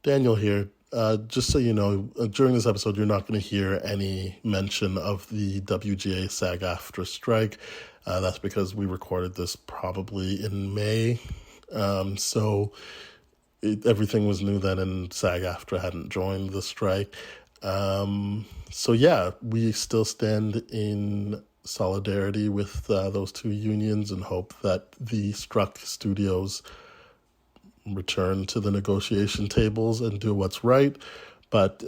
Daniel here. Just so you know, during this episode, you're not going to hear any mention of the WGA SAG-AFTRA strike. That's because we recorded this probably in May. Everything was new then, and SAG-AFTRA hadn't joined the strike. So yeah, we still stand in solidarity with those two unions and hope that the struck studios return to the negotiation tables and do what's right. But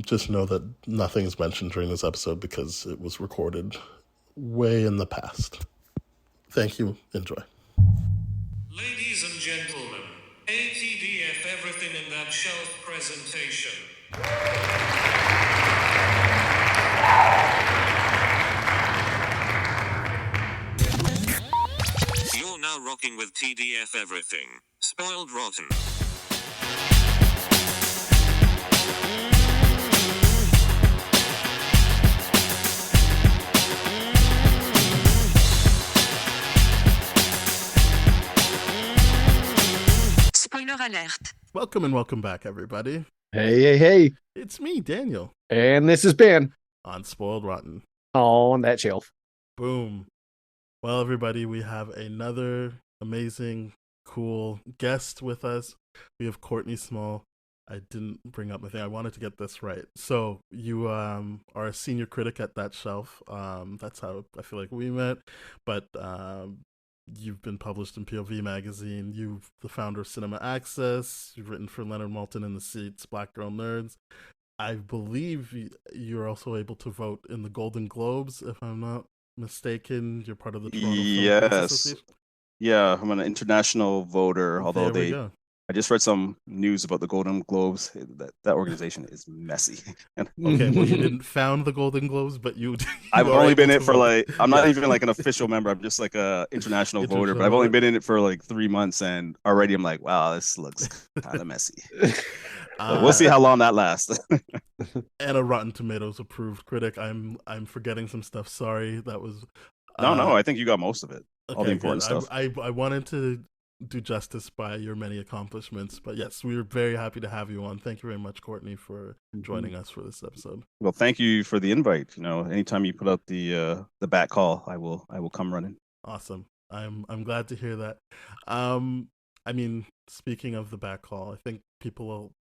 just know that nothing's mentioned during this episode because it was recorded way in the past. Thank you. Enjoy. Ladies and gentlemen, ATDF everything in that shelf presentation. You're now rocking with TDF everything. Spoiled rotten. Spoiler alert. Welcome and welcome back, everybody. Hey. It's me, Daniel, And this is Ben on Spoiled Rotten. on that shelf. Boom. Well, everybody, we have another amazing, cool guest with us. We have Courtney Small. I didn't bring up my thing. I wanted to get this right. So you are a senior critic at that shelf. That's how I feel like we met. But you've been published in POV magazine. You're the founder of Cinema Access. You've written for Leonard Maltin in the Seats, Black Girl Nerds. I believe you're also able to vote in the Golden Globes, if I'm not mistaken. You're part of the Toronto Film Critics Yes. Association. Yeah, I'm an international voter, although There we go. I just read some news about the Golden Globes. That organization is messy. Okay, well, you didn't found the Golden Globes, but you I've are only been able in it to for vote. I'm not Yeah. even like an official member. I'm just like a international voter, but International I've only voter. been in it for like 3 months, and already I'm like, wow, this looks kind of messy. But we'll see how long that lasts. And a Rotten Tomatoes approved critic. I'm forgetting some stuff. Sorry, that was No, I think you got most of it. All the okay, important good. stuff. I wanted to do justice by your many accomplishments, but yes, we were very happy to have you on. Thank you very much, Courtney, for joining us for this episode. Well, thank you for the invite. Anytime you put out the back call, I will come running. Awesome. I'm glad to hear that. I mean, speaking of the back call, I think people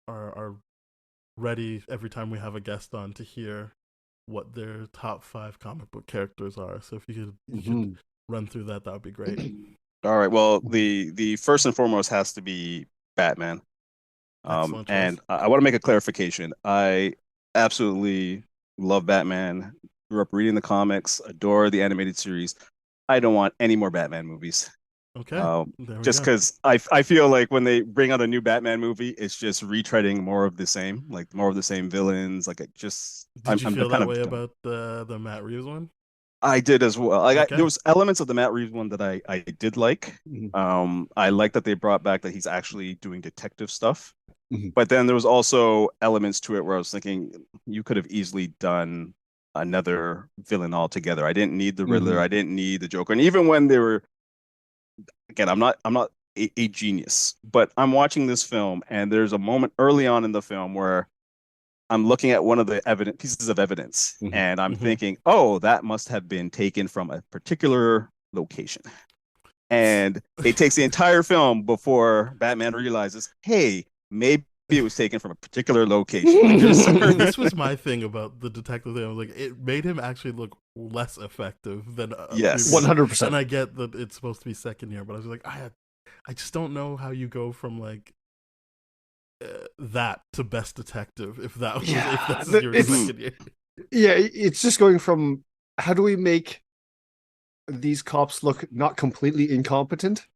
are ready every time we have a guest on to hear what their top 5 comic book characters are. So if you could run through that would be great. All right. Well, the first and foremost has to be Batman. Excellent choice. And I want to make a clarification. I absolutely love Batman. Grew up reading the comics, adore the animated series. I don't want any more Batman movies. Okay. There we Just go. because I feel like when they bring out a new Batman movie, it's just retreading more of the same, like more of the same villains. Like it just, Did you feel kind that of way done. about the Matt Reeves one? I did as well. Okay. There was elements of the Matt Reeves one that I did like. I like that they brought back that he's actually doing detective stuff. But then there was also elements to it where I was thinking you could have easily done another villain altogether. I didn't need the Riddler. I didn't need the Joker. And even when they were, again, I'm not a genius, but I'm watching this film and there's a moment early on in the film where I'm looking at one of the pieces of evidence and I'm thinking, oh, that must have been taken from a particular location. And it takes the entire film before Batman realizes, hey, maybe it was taken from a particular location. This was my thing about the detective thing. I was like, it made him actually look less effective than Yes. 100%. And I get that it's supposed to be second year, but I was like, I just don't know how you go from like that to best detective if that was if that's your second year. Yeah, it's just going from how do we make these cops look not completely incompetent,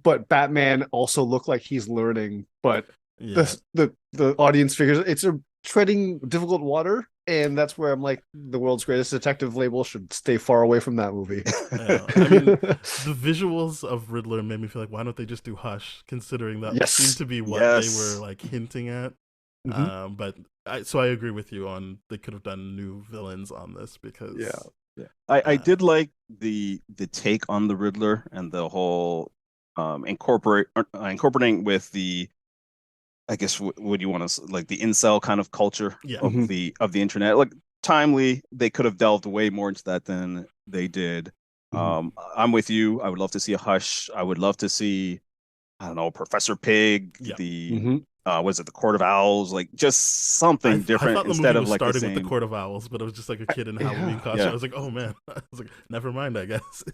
but Batman also look like he's learning, but Yeah. the audience figures it's a treading difficult water, and that's where I'm like, the world's greatest detective label should stay far away from that movie. Yeah. I mean, the visuals of Riddler made me feel like, why don't they just do Hush? Considering that Yes. seemed to be what Yes. they were like hinting at. But I agree with you on they could have done new villains on this because Yeah. I did like the take on the Riddler and the whole incorporating with the I guess would you want to like the incel kind of culture Yeah. of the internet? Like timely, they could have delved way more into that than they did. I'm with you. I would love to see a Hush. I would love to see, I don't know, Professor Pig, Yeah. the was it the Court of Owls? Like just something I different thought the instead movie of was like the starting with the same. Court of Owls, but it was just like a kid in a Halloween Yeah. costume. Yeah. I was like, oh man. I was like, never mind, I guess.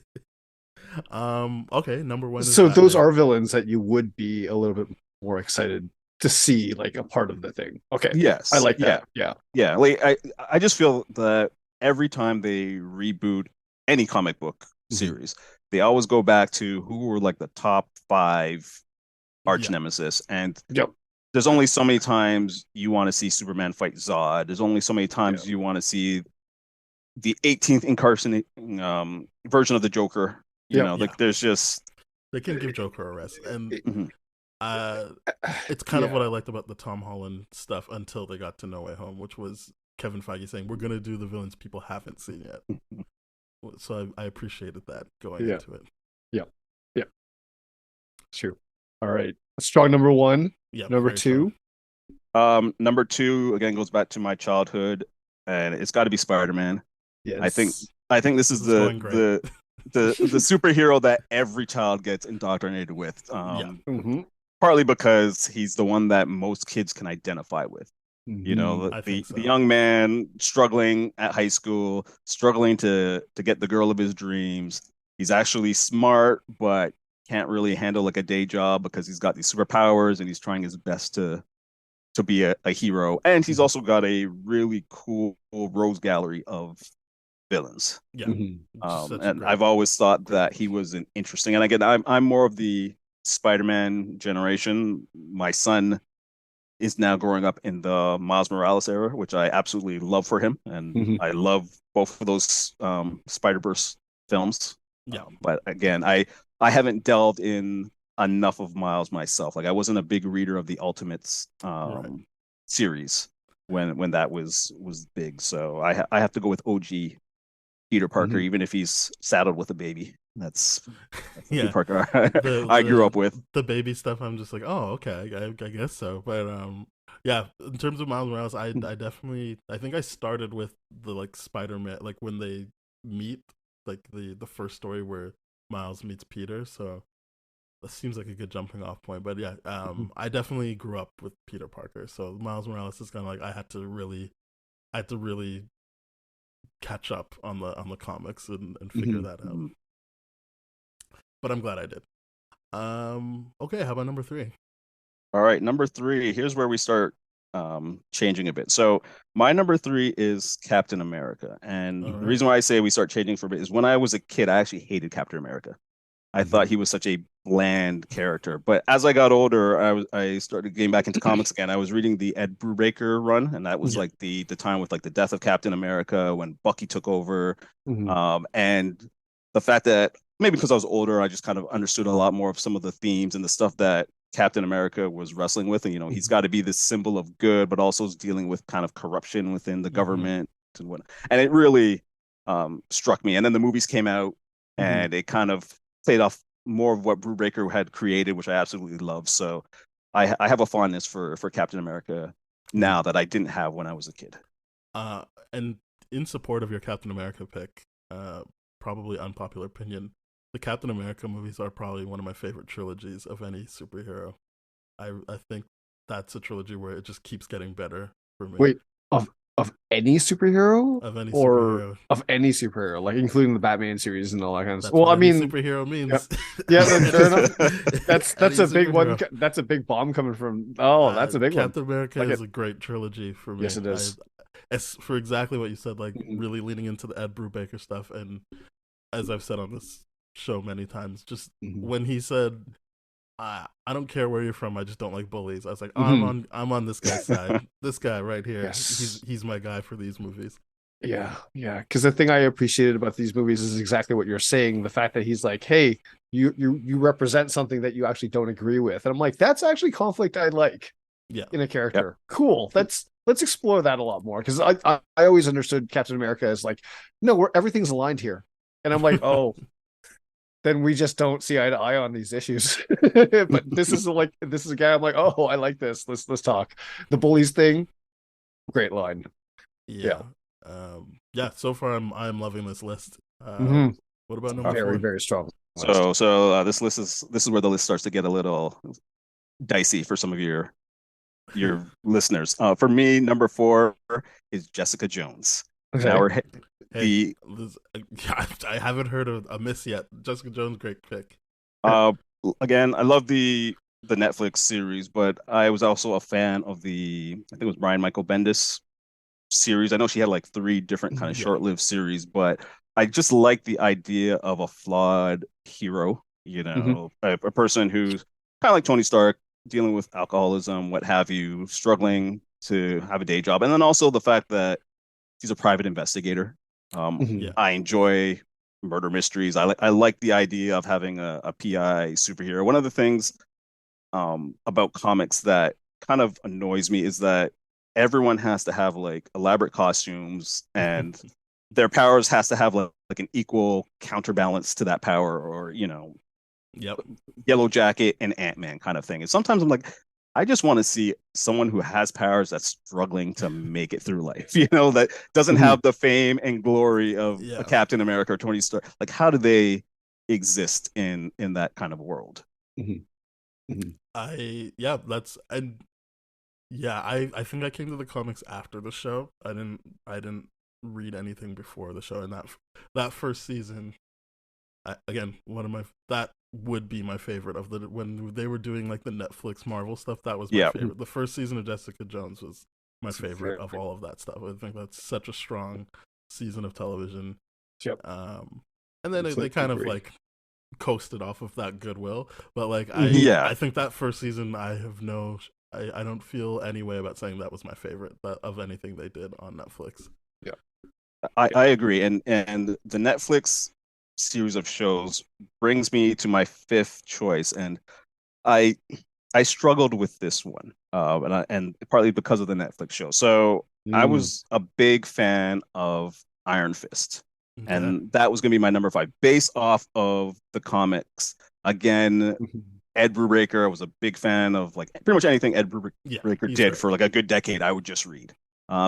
Okay, number one is So those Batman. are villains that you would be a little bit more excited to see, like a part of the thing. Okay, Yes. I like Yeah. that. Yeah. Yeah. Like I just feel that every time they reboot any comic book series, they always go back to who were like the top five arch Yeah. nemesis. And Yep. there's only so many times you want to see Superman fight Zod. There's only so many times you want to see the 18th incarnating version of the Joker. You know, like there's just they can give Joker a rest, and Mhm. it's kind of what I liked about the Tom Holland stuff until they got to No Way Home, which was Kevin Feige saying we're gonna do the villains people haven't seen yet. So I appreciated that going into it. Yeah. True. All right. Strong number one. Yeah. Number two. Number two again goes back to my childhood, and it's got to be Spider-Man. Yes. I think this is the superhero that every child gets indoctrinated with. Partly because he's the one that most kids can identify with. You know, the young man struggling at high school, struggling to get the girl of his dreams. He's actually smart, but can't really handle like a day job because he's got these superpowers and he's trying his best to be a hero. And he's also got a really cool rose gallery of villains. Yeah. And I've always thought that he was an interesting, and again, I'm more of the Spider-Man generation. My son is now growing up in the Miles Morales era, which I absolutely love for him. And I love both of those Spider-Verse films. Yeah. But again, I haven't delved in enough of Miles myself. Like I wasn't a big reader of the Ultimates series when that was big. So I have to go with OG Peter Parker, even if he's saddled with a baby. That's Peter Parker I grew up with. The baby stuff, I'm just like, oh, okay, I guess so. But yeah, in terms of Miles Morales, I definitely, I think I started with the like Spider-Man, like when they meet, like the first story where Miles meets Peter. So that seems like a good jumping off point. But yeah, I definitely grew up with Peter Parker. So Miles Morales is kind of like I had to really catch up on the comics and figure that out. But I'm glad I did. Okay, how about number three? All right, number three. Here's where we start changing a bit. So my number three is Captain America, and the reason why I say we start changing for a bit is when I was a kid, I actually hated Captain America. I thought he was such a bland character. But as I got older, I started getting back into comics again. I was reading the Ed Brubaker run, and that was like the time with like the death of Captain America when Bucky took over, and the fact that maybe because I was older, I just kind of understood a lot more of some of the themes and the stuff that Captain America was wrestling with. And you know, he's got to be this symbol of good, but also is dealing with kind of corruption within the government and whatnot. And it really struck me. And then the movies came out, and it kind of played off more of what Brubaker had created, which I absolutely love. So I have a fondness for Captain America now that I didn't have when I was a kid. And in support of your Captain America pick, probably unpopular opinion, the Captain America movies are probably one of my favorite trilogies of any superhero. I think that's a trilogy where it just keeps getting better for me. Wait, of any superhero? Of any or superhero. Of any superhero, like including the Batman series and all that kind of That's stuff. Well, I mean, superhero means. Yeah, fair enough. That's a big one. That's a big bomb coming from. Oh, that's a big Captain one. America is a great trilogy for me. Yes, it is. For exactly what you said, like really leaning into the Ed Brubaker stuff, and as I've said on this show many times, just when he said, "I don't care where you're from, I just don't like bullies," I was like, I'm on this guy's side. This guy right here, he's my guy for these movies. Yeah. Because the thing I appreciated about these movies is exactly what you're saying. The fact that he's like, "Hey, you represent something that you actually don't agree with," and I'm like, "That's actually conflict I like." In a character. Cool. Let's explore that a lot more, because I always understood Captain America as like, no, everything's aligned here, and I'm like, oh, then we just don't see eye to eye on these issues. But this is a guy I'm like, oh, I like this. Let's talk. The bullies thing, great line. Yeah. Yeah. So far, I'm loving this list. What about number Very, 4? very strong. This is where the list starts to get a little dicey for some of your listeners. For me, number 4 is Jessica Jones. Okay. Now I haven't heard of a miss yet. Jessica Jones, great pick. Again, I love the Netflix series, but I was also a fan of I think it was Brian Michael Bendis series. I know she had like 3 different kind of short-lived series, but I just like the idea of a flawed hero, a person who's kind of like Tony Stark, dealing with alcoholism, what have you, struggling to have a day job. And then also the fact that he's a private investigator. I enjoy murder mysteries. I like the idea of having a PI superhero. One of the things about comics that kind of annoys me is that everyone has to have like elaborate costumes and their powers has to have like an equal counterbalance to that power, or Yellow Jacket and Ant-Man kind of thing. And sometimes I'm like, I just want to see someone who has powers that's struggling to make it through life, that doesn't have the fame and glory of a Captain America or Tony Stark. Like, how do they exist in that kind of world? I think I came to the comics after the show. I didn't read anything before the show, and that first season, that would be my favorite of when they were doing like the Netflix Marvel stuff. That was my favorite. The first season of Jessica Jones was my favorite of all of that stuff. I think that's such a strong season of television. And then they kind of like coasted off of that goodwill, but like I think that first season I don't feel any way about saying that was my favorite of anything they did on Netflix. I agree, and the Netflix series of shows brings me to my 5th choice, and I struggled with this one, and partly because of the Netflix show. So I was a big fan of Iron Fist, and that was going to be my number 5, based off of the comics. Again, Ed Brubaker, I was a big fan of like pretty much anything Ed Brubaker did for like a good decade. I would just read.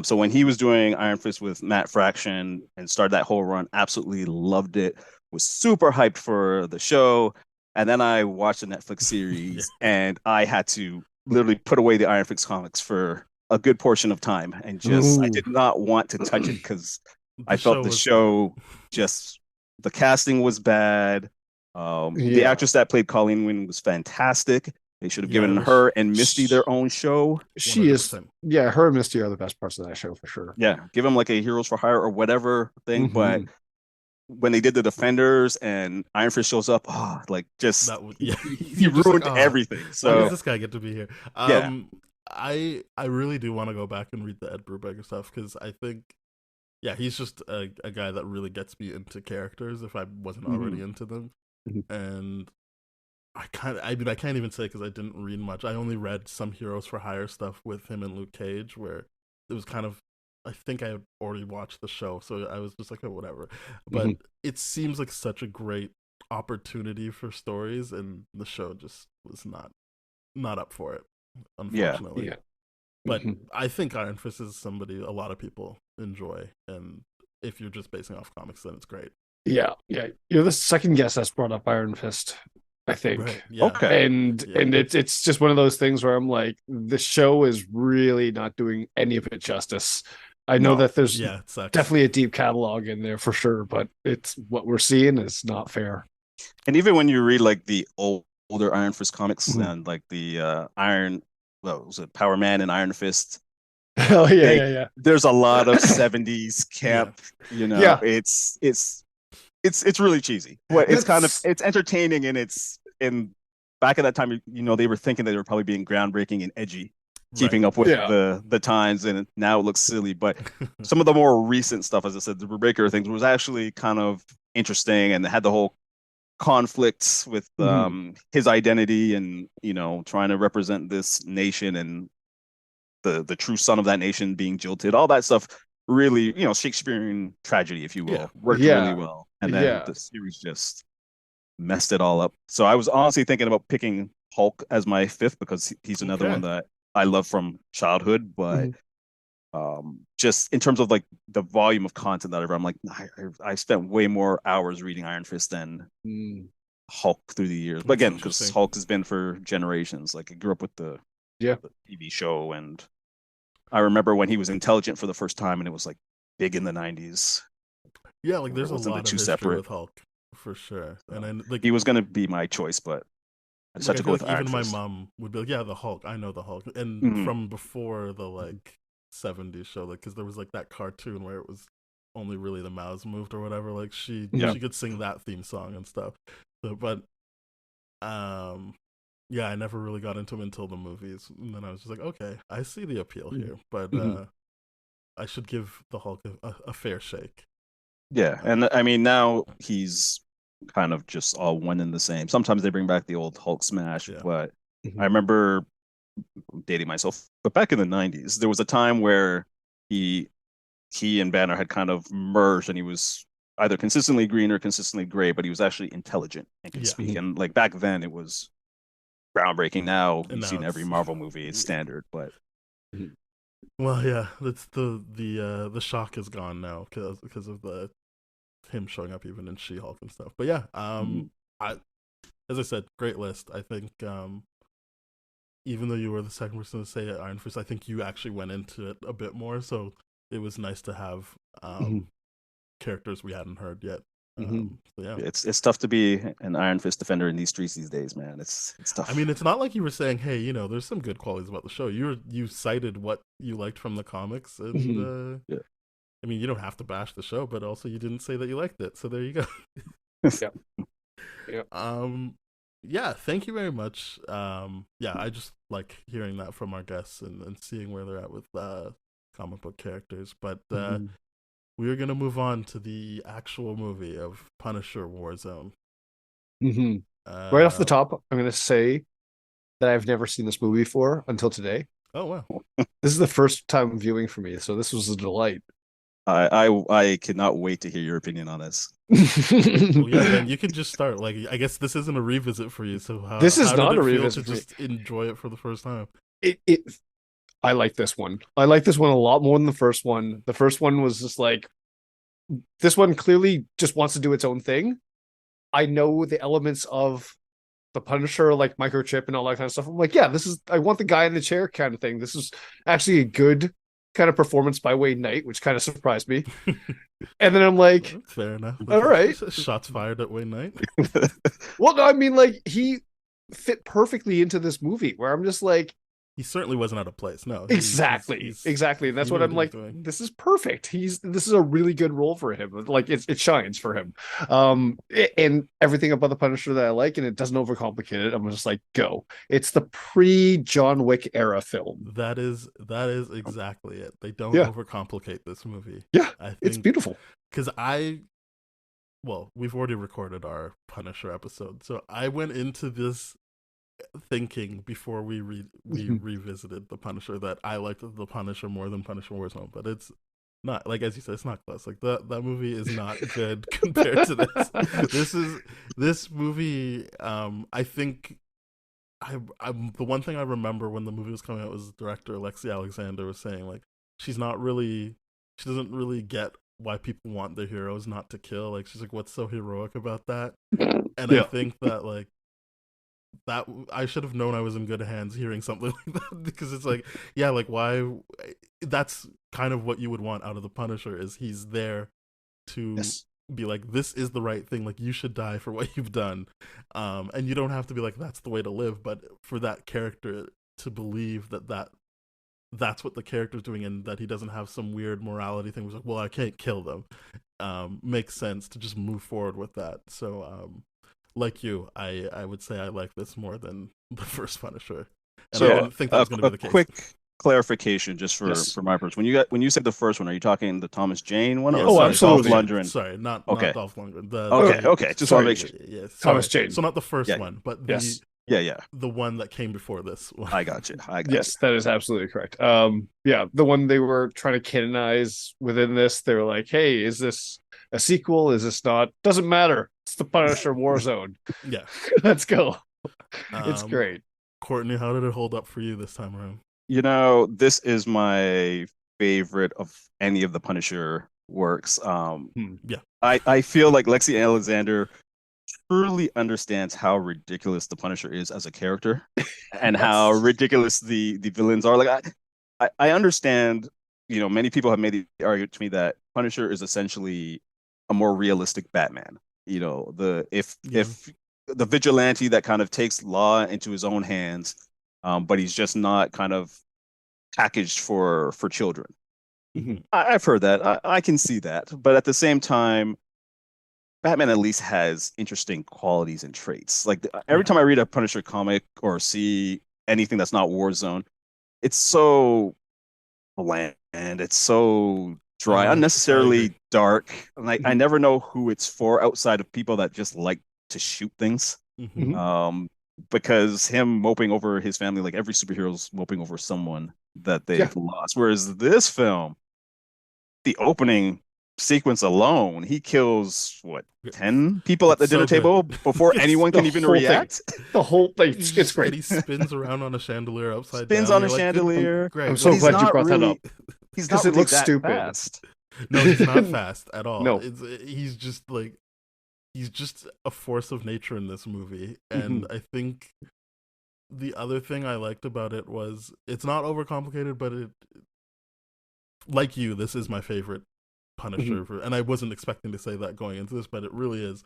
So when he was doing Iron Fist with Matt Fraction and started that whole run, absolutely loved it. Was super hyped for the show. And then I watched the Netflix series and I had to literally put away the Iron Fist comics for a good portion of time. And I did not want to touch it because I felt the show the casting was bad. The actress that played Colleen Wynn was fantastic. They should have given her and Misty their own show. She 100%. Her and Misty are the best parts of that show for sure. Yeah, give them like a Heroes for Hire or whatever thing. But when they did the Defenders and Iron Fist shows up, he ruined everything. So why does this guy get to be here? I really do want to go back and read the Ed Brubaker stuff because I think, he's just a guy that really gets me into characters if I wasn't already into them, and I can't even say because I didn't read much. I only read some Heroes for Hire stuff with him and Luke Cage, where it was kind of, I think I had already watched the show, so I was just like, oh, whatever. But it seems like such a great opportunity for stories, and the show just was not up for it, unfortunately. But I think Iron Fist is somebody a lot of people enjoy, and if you're just basing off comics, then it's great. You're the second guest that's brought up Iron Fist, I think. Right. Yeah. Okay. And it's just one of those things where I'm like, the show is really not doing any of it justice. I know that there's definitely a deep catalog in there for sure, but it's what we're seeing is not fair. And even when you read like the older Iron Fist comics and like the Power Man and Iron Fist. Oh yeah. There's a lot of 70s camp, It's really cheesy. Well, it's entertaining, and it's back at that time, they were thinking they were probably being groundbreaking and edgy, keeping up with the times, and now it looks silly. But some of the more recent stuff, as I said, the Brubaker things was actually kind of interesting, and had the whole conflicts with his identity and trying to represent this nation and the true son of that nation being jilted, all that stuff. Really, Shakespearean tragedy, if you will, worked really well. And then the series just messed it all up. So I was honestly thinking about picking Hulk as my fifth because he's another Okay. one that I love from childhood, but just in terms of like the volume of content that I read, I'm like, I spent way more hours reading Iron Fist than Hulk through the years. But That's again, because interesting. Hulk has been for generations. Like I grew up with the TV show, and I remember when he was intelligent for the first time, and it was like big in the '90s. Yeah, like Where it there's a wasn't the lot of two history separate. with Hulk for sure, and So then like he was going to be my choice, but I just like had I to go feel with like Iron even my Fist. mom would be like, "Yeah, the Hulk. I know the Hulk," and Mhm. from before the like '70s show, like because there was like that cartoon where it was only really the mouths moved or whatever. Like Yeah. she could sing that theme song and stuff. So, but um, yeah, I never really got into him until the movies, and then I was just like, okay, I see the appeal here, but I should give the Hulk a fair shake. Yeah, Uh, and I mean now he's kind of just all one and the same. Sometimes they bring back the old Hulk smash, yeah, but I remember dating myself, but back in the '90s, there was a time where he he and Banner had kind of merged, and he was either consistently green or consistently gray, but he was actually intelligent and could yeah, speak. And like back then, it was groundbreaking. Now and you see now in every it's Marvel movie, it's standard. But well, yeah, that's the shock is gone now because of the him showing up even in She-Hulk and stuff. But yeah, I as I said, great list. I think even though you were the second person to say Iron Fist, I think you actually went into it a bit more. So it was nice to have characters we hadn't heard yet. So yeah, it's tough to be an Iron Fist defender in these streets these days, man. It's I tough. mean, it's not like you were saying, "Hey, there's some good qualities about the show." You cited what you liked from the comics, and Yeah. I mean, you don't have to bash the show, but also you didn't say that you liked it, so there you go. Yeah. Yeah. Yeah, thank you very much. Yeah, I just like hearing that from our guests and seeing where they're at with comic book characters. But we are gonna move on to the actual movie of Punisher Warzone. Right off the Uh, top, I'm going to say that I've never seen this movie before until today. oh wow. This is the first time viewing for me, so this was a delight. I cannot wait to hear your opinion on this. Well, yeah, Ben, you could just start. Like, I guess this isn't a revisit for you. So This is how did not a it feel to revisit for me. just enjoy it for the first time? It I like this one. I like this one a lot more than the first one. The first one was just like, this one clearly just wants to do its own thing. I know the elements of the Punisher, like microchip and all that kind of stuff. I'm like, yeah, I want the guy in the chair kind of thing. This is actually a good kind of performance by Wayne Knight, which kind of surprised me. And then I'm like, Fair enough. all right. Shots fired at Wayne Knight. Well, no, I mean, like, he fit perfectly into this movie where I'm just like, He certainly wasn't out of place. No, exactly. And that's he knew what what I'm he was like, doing. this is perfect. This is a really good role for him. Like, it shines for him. And everything about the Punisher that I like, and it doesn't overcomplicate it. I'm just like, go. It's the pre-John Wick era film. That is exactly it. They don't Yeah. overcomplicate this movie. Yeah. I think It's beautiful. because well, we've already recorded our Punisher episode, so I went into this thinking before we revisited the Punisher that I liked the Punisher more than Punisher Warzone, but it's not, like as you said, it's not close. Like that movie is not good compared to this. This movie. I think I'm the one thing I remember when the movie was coming out was director Alexi Alexander was saying like she doesn't really get why people want their heroes not to kill. Like she's like, what's so heroic about that? And I Yeah. think that like that I should have known I was in good hands hearing something like that because it's like, yeah, like why? That's kind of what you would want out of the Punisher is he's there to Yes. be like, this is the right thing. Like you should die for what you've done, and you don't have to be like that's the way to live. But for that character to believe that's what the character's doing and that he doesn't have some weird morality thing was like, well, I can't kill them, makes sense to just move forward with that. So like you, I would say I like this more than the first Punisher, and I didn't think that was going to be the case. Quick clarification, just for Yes. my purpose. When you said the first one, are you talking the Thomas Jane one? Yeah, Or Oh, sorry, absolutely. Dolph Lundgren? Sorry, not Okay. Dolph Lundgren. Okay. Just want to make sure. Yeah, Thomas Jane. So not the first Yeah. one, but Yes. Yeah. the one that came before this one. I got you. Yes, that is absolutely correct. Yeah, the one they were trying to canonize within this, they were like, hey, is this a sequel? Is this not? Doesn't matter. It's the Punisher Warzone. Yeah. Let's go. It's great. Courtney, how did it hold up for you this time around? This is my favorite of any of the Punisher works. Yeah. I feel like Lexi Alexander truly understands how ridiculous the Punisher is as a character and how ridiculous the villains are. Like I understand, many people have made the argument to me that Punisher is essentially a more realistic Batman. If the vigilante that kind of takes law into his own hands, but he's just not kind of packaged for children. I've heard that. I can see that, but at the same time, Batman at least has interesting qualities and traits. Like every time I read a Punisher comic or see anything that's not Warzone, it's so bland. It's so dry, unnecessarily dark. And I never know who it's for outside of people that just like to shoot things. Because him moping over his family, like every superhero's moping over someone that they've lost. Whereas this film, the opening sequence alone, he kills 10 people at the dinner table before anyone can even react. The whole thing, it's great. And he spins around on a chandelier upside spins down. on a chandelier. Great. I'm so glad you brought that up. He's not it really looks that stupid. Fast. No, he's not fast at all. No, he's just a force of nature in this movie. And I think the other thing I liked about it was it's not overcomplicated, but it, like you, this is my favorite Punisher, and I wasn't expecting to say that going into this, but it really is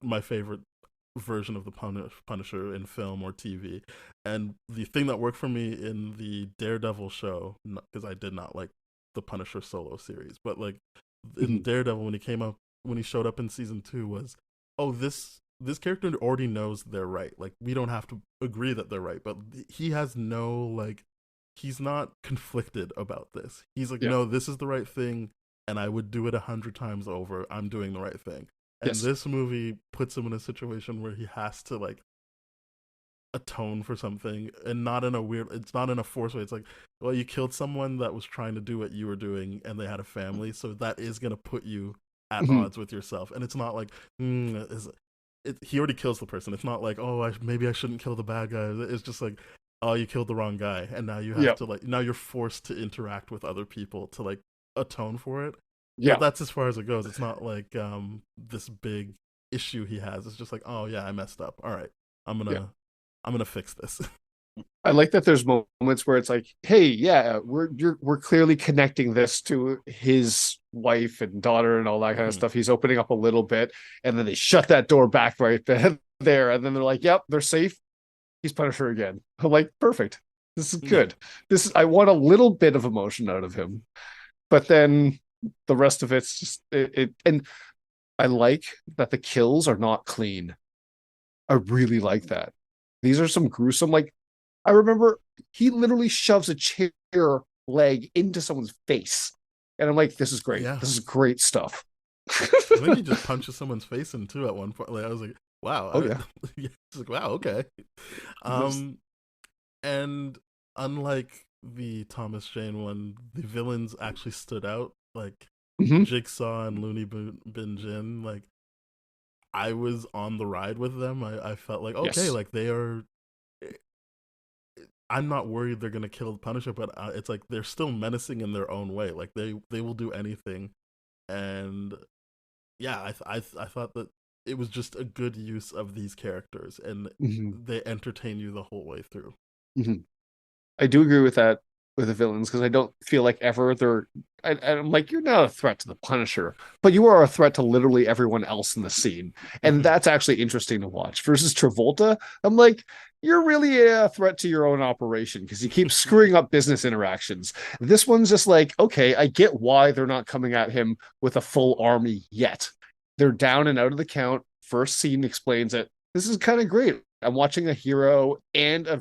my favorite version of the Punisher in film or TV. And the thing that worked for me in the Daredevil show, because I did not like the Punisher solo series, but like in Daredevil when he showed up in season 2 was, this character already knows they're right. Like we don't have to agree that they're right, but he has he's not conflicted about this. He's like, no, this is the right thing. And I would do it 100 times over. I'm doing the right thing. And this movie puts him in a situation where he has to like atone for something, and not in a it's not in a forced way. It's like, well, you killed someone that was trying to do what you were doing and they had a family. So that is going to put you at odds with yourself. And it's not like, he already kills the person. It's not like, maybe I shouldn't kill the bad guy. It's just like, oh, you killed the wrong guy. And now you have to like, now you're forced to interact with other people to like atone for it. But that's as far as it goes. It's not like this big issue he has. It's just like, oh yeah, I messed up. All right, I'm gonna fix this. I like that there's moments where it's like, hey, we're clearly connecting this to his wife and daughter and all that kind of stuff. He's opening up a little bit, and then they shut that door back right there, and then they're like, yep, they're safe. He's Punisher again. I'm like, perfect. This is good. I want a little bit of emotion out of him. But then the rest of it's just and I like that the kills are not clean. I really like that. These are some gruesome, like I remember he literally shoves a chair leg into someone's face. And I'm like, this is great. Yeah. This is great stuff. I think he just punches someone's face in too at one point. Like I was like, wow. It's like, wow, okay. And unlike the Thomas Jane one, the villains actually stood out, like Jigsaw and Looney Bin Jin. Like I was on the ride with them. I felt like, okay, like they are, I'm not worried they're gonna kill the Punisher, but it's like they're still menacing in their own way. Like they will do anything. And yeah, I thought that it was just a good use of these characters, and they entertain you the whole way through. I do agree with that with the villains, because I don't feel like ever they're. I'm like, you're not a threat to the Punisher, but you are a threat to literally everyone else in the scene, and that's actually interesting to watch. Versus Travolta, I'm like, you're really a threat to your own operation because you keep screwing up business interactions. This one's just like, okay, I get why they're not coming at him with a full army yet. They're down and out of the count. First scene explains it. This is kind of great. I'm watching a hero and a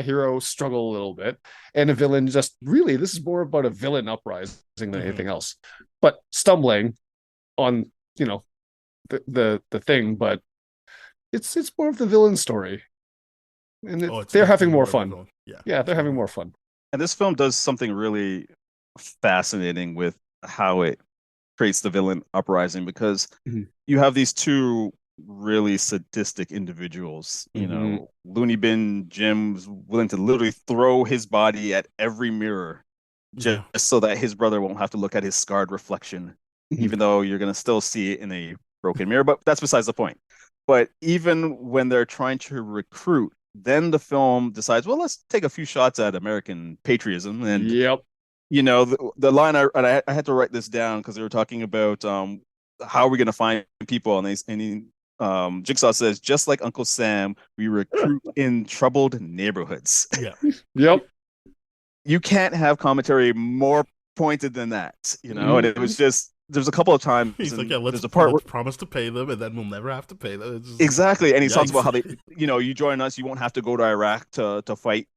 hero struggle a little bit, and a villain just really. This is more about a villain uprising than anything else, but stumbling on the thing. But it's more of the villain story, and they're having more fun. Yeah, they're having more fun. And this film does something really fascinating with how it creates the villain uprising because Mhm. you have these two really sadistic individuals. You Mhm. know, Looney Bin Jim's willing to literally throw his body at every mirror just Yeah. so that his brother won't have to look at his scarred reflection, Mhm. even though you're gonna still see it in a broken mirror. But that's besides the point. But even when they're trying to recruit, then the film decides, well, let's take a few shots at American patriotism. And Yep. the line I had to write this down because they were talking about how are we going to find people, Jigsaw says, just like Uncle Sam, we recruit in troubled neighborhoods. Yeah. Yep. You can't have commentary more pointed than that, and it was Mhm. just there's a couple of times, He's like, and yeah, there's a part where let's promise to pay them, and then we'll never have to pay them. It's just exactly, and he talks about how they, yikes. you join us, you won't have to go to Iraq to fight,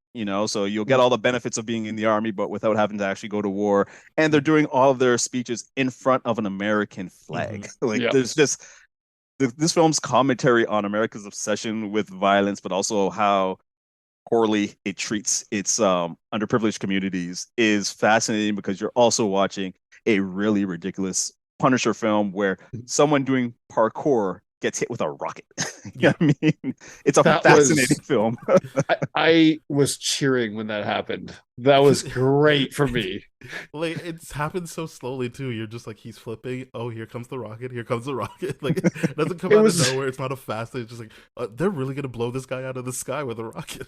so you'll get all the benefits of being in the army, but without having to actually go to war. And they're doing all of their speeches in front of an American Mm-hmm. flag. Like Yep. there's just this film's commentary on America's obsession with violence, but also how poorly it treats its underprivileged communities is fascinating because you're also watching a really ridiculous Punisher film where someone doing parkour gets hit with a rocket. Yeah. I mean, it's a That fascinating was film. I was cheering when that happened. That was great for me. Like it's happened so slowly too. You're just like he's flipping. Oh, here comes the rocket. Here comes the rocket. Like it doesn't come It out of was, nowhere. It's not a fast thing. It's just like they're really gonna blow this guy out of the sky with a rocket.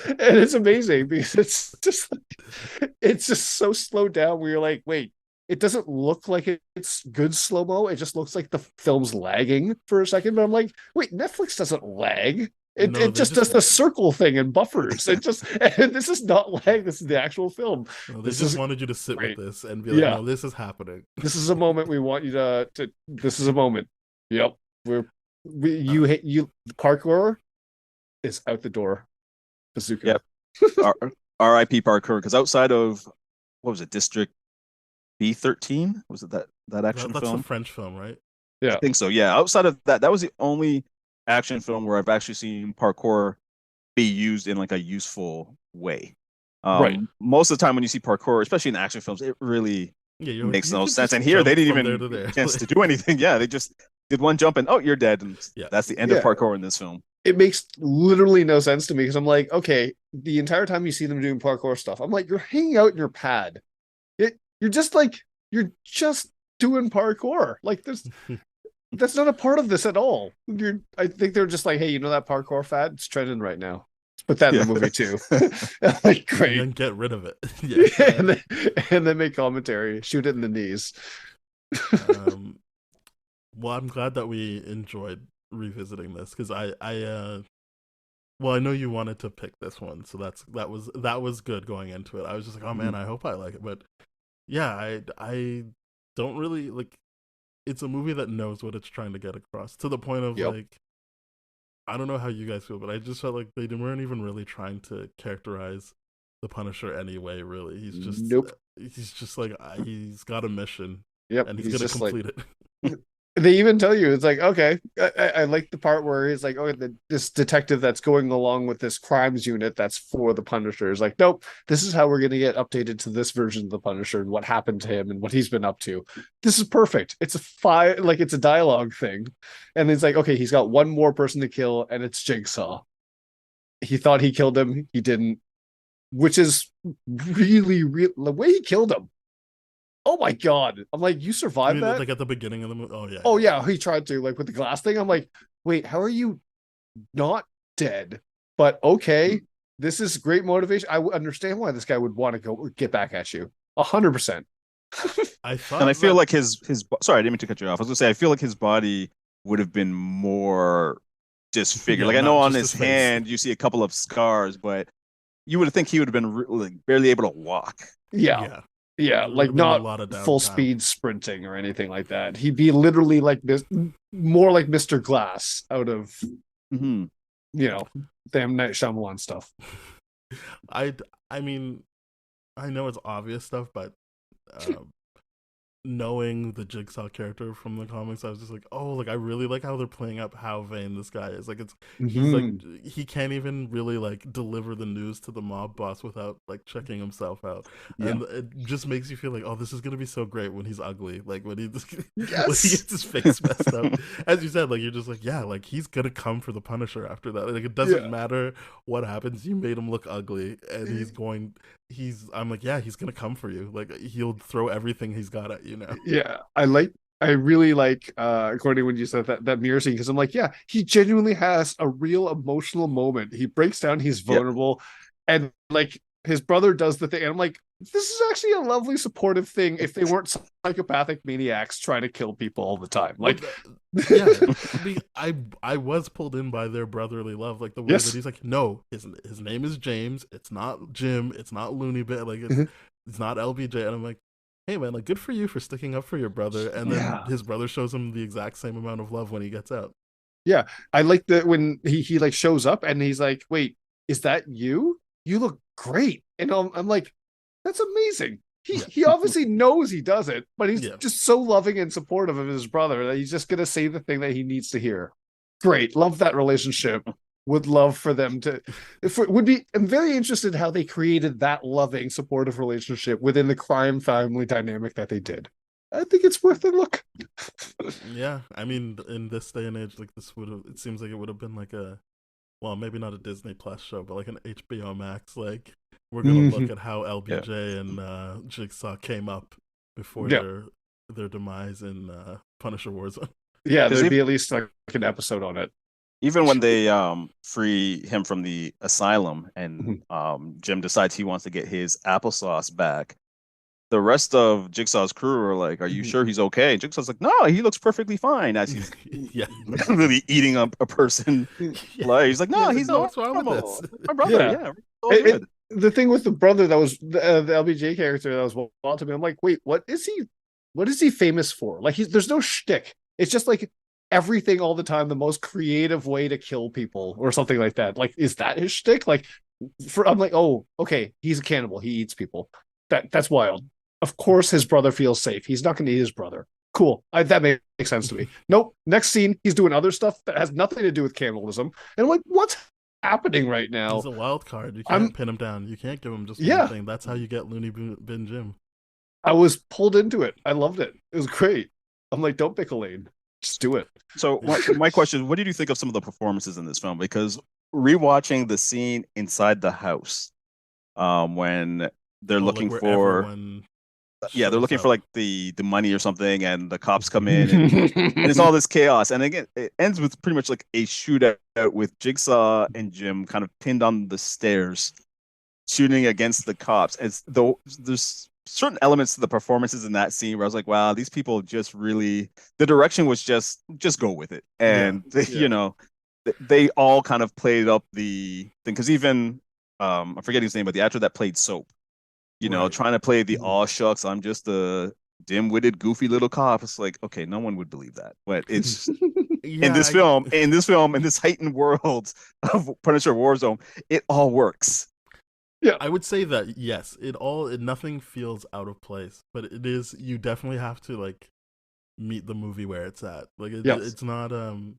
and it's amazing because it's just so slowed down where you're like, wait, it doesn't look like it's good slow mo. It just looks like the film's lagging for a second. But I'm like, wait, Netflix doesn't lag. It, No, it they just just does the circle thing and buffers. It just and this is not lag. This is the actual film. no, they This just is wanted you to sit with great. this and be like, Yeah, no, this is happening. this is a moment we want you to. This is a moment. Yep, Uh, you parkour is out the door. Bazooka. Yep. R- R.I.P. Parkour, because outside of what was it, District B13? Was it that action that's the film? French film, right? I Yeah. think so. Yeah. Outside of that, that was the only action film where I've actually seen parkour be used in like a useful way. Right. Most of the time when you see parkour, especially in action films, it really Yeah, makes you no could sense. just And here they jump didn't from there even to get there. a chance to do anything. Yeah, they just did one jump and oh, you're dead. And Yeah, that's the end of Yeah. parkour in this film. It makes literally no sense to me because I'm like, okay, the entire time you see them doing parkour stuff, I'm like, you're hanging out in your pad. You're just like, you're just doing parkour. Like, that's not a part of this at all. I think they're just like, hey, you know that parkour fad? It's trending right now. Let's put that in Yeah. the movie too. Like, and great. then get rid of it. Yeah. And then make commentary, shoot it in the knees. Um, well, I'm glad that we enjoyed revisiting this because well, I know you wanted to pick this one, so that was good going into it. I was just like, oh man, I hope I like it, but yeah, I don't really like. It's a movie that knows what it's trying to get across to the point of Yep. like, I don't know how you guys feel, but I just felt like they weren't even really trying to characterize the Punisher anyway. Really, Nope. he's just like he's got a mission Yep. and he's He's gonna just like, complete it. they even tell you it's like, okay, I like the part where he's like, oh, this detective that's going along with this crimes unit that's for the Punisher is like, nope, this is how we're going to get updated to this version of the Punisher and what happened to him and what he's been up to. This is perfect. It's it's a dialogue thing. And it's like, okay, he's got one more person to kill and it's Jigsaw. He thought he killed him, he didn't, which is really the way he killed him. Oh my god. I'm like, you I survived mean, that? like at the beginning of the movie. Oh yeah, Oh yeah, he tried to like with the glass thing. I'm like, wait, how are you not dead? But okay, this is great motivation. I understand why this guy would want to go get back at you. 100%. I And I thought feel that like his sorry, I didn't mean to cut you off. I was gonna say I feel like his body would have been more disfigured. yeah, Like I know not on just his his face. hand you see a couple of scars, but you would think he would have been like barely able to walk. Yeah. Yeah, Yeah, there would like have been a not lot of full downtime. speed sprinting or anything like that. He'd be literally like this, more like Mr. Glass out of, Mm-hmm. damn Night Shyamalan stuff. I mean, I know it's obvious stuff, but um, knowing the Jigsaw character from the comics, I was just like, oh, like I really like how they're playing up how vain this guy is. Like he's like Mhm. he can't even really like deliver the news to the mob boss without like checking himself out, Yeah. and it just makes you feel like, oh, this is gonna be so great when he's ugly, like when he when he Yes. gets his face messed up. As you said, like you're just like, yeah, like he's gonna come for the Punisher after that. Like it doesn't Yeah. matter what happens. You made him look ugly, and I'm like, yeah, he's gonna come for you. Like he'll throw everything he's got at you now. Yeah. I really like Courtney when you said that mirror scene because I'm like, yeah, he genuinely has a real emotional moment. He breaks down, he's Yep. vulnerable, and like his brother does the thing. And I'm like, this is actually a lovely supportive thing if they weren't psychopathic maniacs trying to kill people all the time. Like, Yeah, I was pulled in by their brotherly love, like the way that yes. he's like, no, his name is James. It's not Jim. It's not Looney Bin. Like Mhm. it's not LBJ. And I'm like, hey man, like good for you for sticking up for your brother. And then Yeah. his brother shows him the exact same amount of love when he gets out. Yeah. I like that when he like shows up and he's like, wait, is that you? You look great. And I'm like, that's amazing. He Yeah, he obviously knows he does it, but he's yeah. just so loving and supportive of his brother that he's just gonna say the thing that he needs to hear. Great. Love that relationship. Would love for them to I'm very interested how they created that loving, supportive relationship within the crime family dynamic that they did. I think it's worth a look. Yeah, I mean, in this day and age, like this would have. It seems like it would have been like a, well, maybe not a Disney Plus show, but like an HBO Max. Like we're gonna look Mhm. at how Yeah. LBJ and Jigsaw came up before Yeah. their demise in Punisher Warzone. Yeah, Because there'd be at least like an episode on it. even when they free him from the asylum and Mhm. Jim decides he wants to get his applesauce back, the rest of Jigsaw's crew are like, "Are you Mhm. sure he's okay?" Jigsaw's like, "No, he looks perfectly fine." As he's Yeah, literally eating up a person, yeah. like he's like, "No, He's like, he's no, what's wrong with normal. this? My brother, Yeah. yeah, all good." The thing with the brother that was the LBJ character that was wild to me. I'm like, wait, what is he? What is he famous for? Like, there's no shtick. It's just like everything all the time, the most creative way to kill people or something like that. Like, is that his shtick? Like, I'm like, oh, okay, he's a cannibal. He eats people. That's wild. Of course, his brother feels safe. He's not going to eat his brother. Cool. That makes sense to me. Nope. Next scene, he's doing other stuff that has nothing to do with cannibalism. And I'm like, what's happening right He's now? a wild card. You I'm can't pin him down. You can't give him just one yeah. thing. That's how you get Looney Bin Jim. I was pulled into it. I loved it. It was great. I'm like, don't pick a lane. Just do it. So my question is, what did you think of some of the performances in this film? Because rewatching the scene inside the house, when they're Oh, like looking where for, everyone yeah, they're shows looking for up. like the money or something, and the cops come in, and it's all this chaos. And again, it ends with pretty much like a shootout with Jigsaw and Jim kind of pinned on the stairs, shooting against the cops. It's though there's certain elements to the performances in that scene where I was like, wow, these people just really, the direction was just go with it. Yeah, And they, Yeah. they all kind of played up the thing because even I'm forgetting his name, but the actor that played Soap, right. trying to play the Mhm. all shucks, I'm just a dim-witted, goofy little cop. It's like, okay, no one would believe that. But it's in Yeah, this film, in this heightened world of Punisher Warzone, it all works. Yeah. I would say that yes, nothing feels out of place, but it is, you definitely have to like meet the movie where it's at. Like Yes. it's not to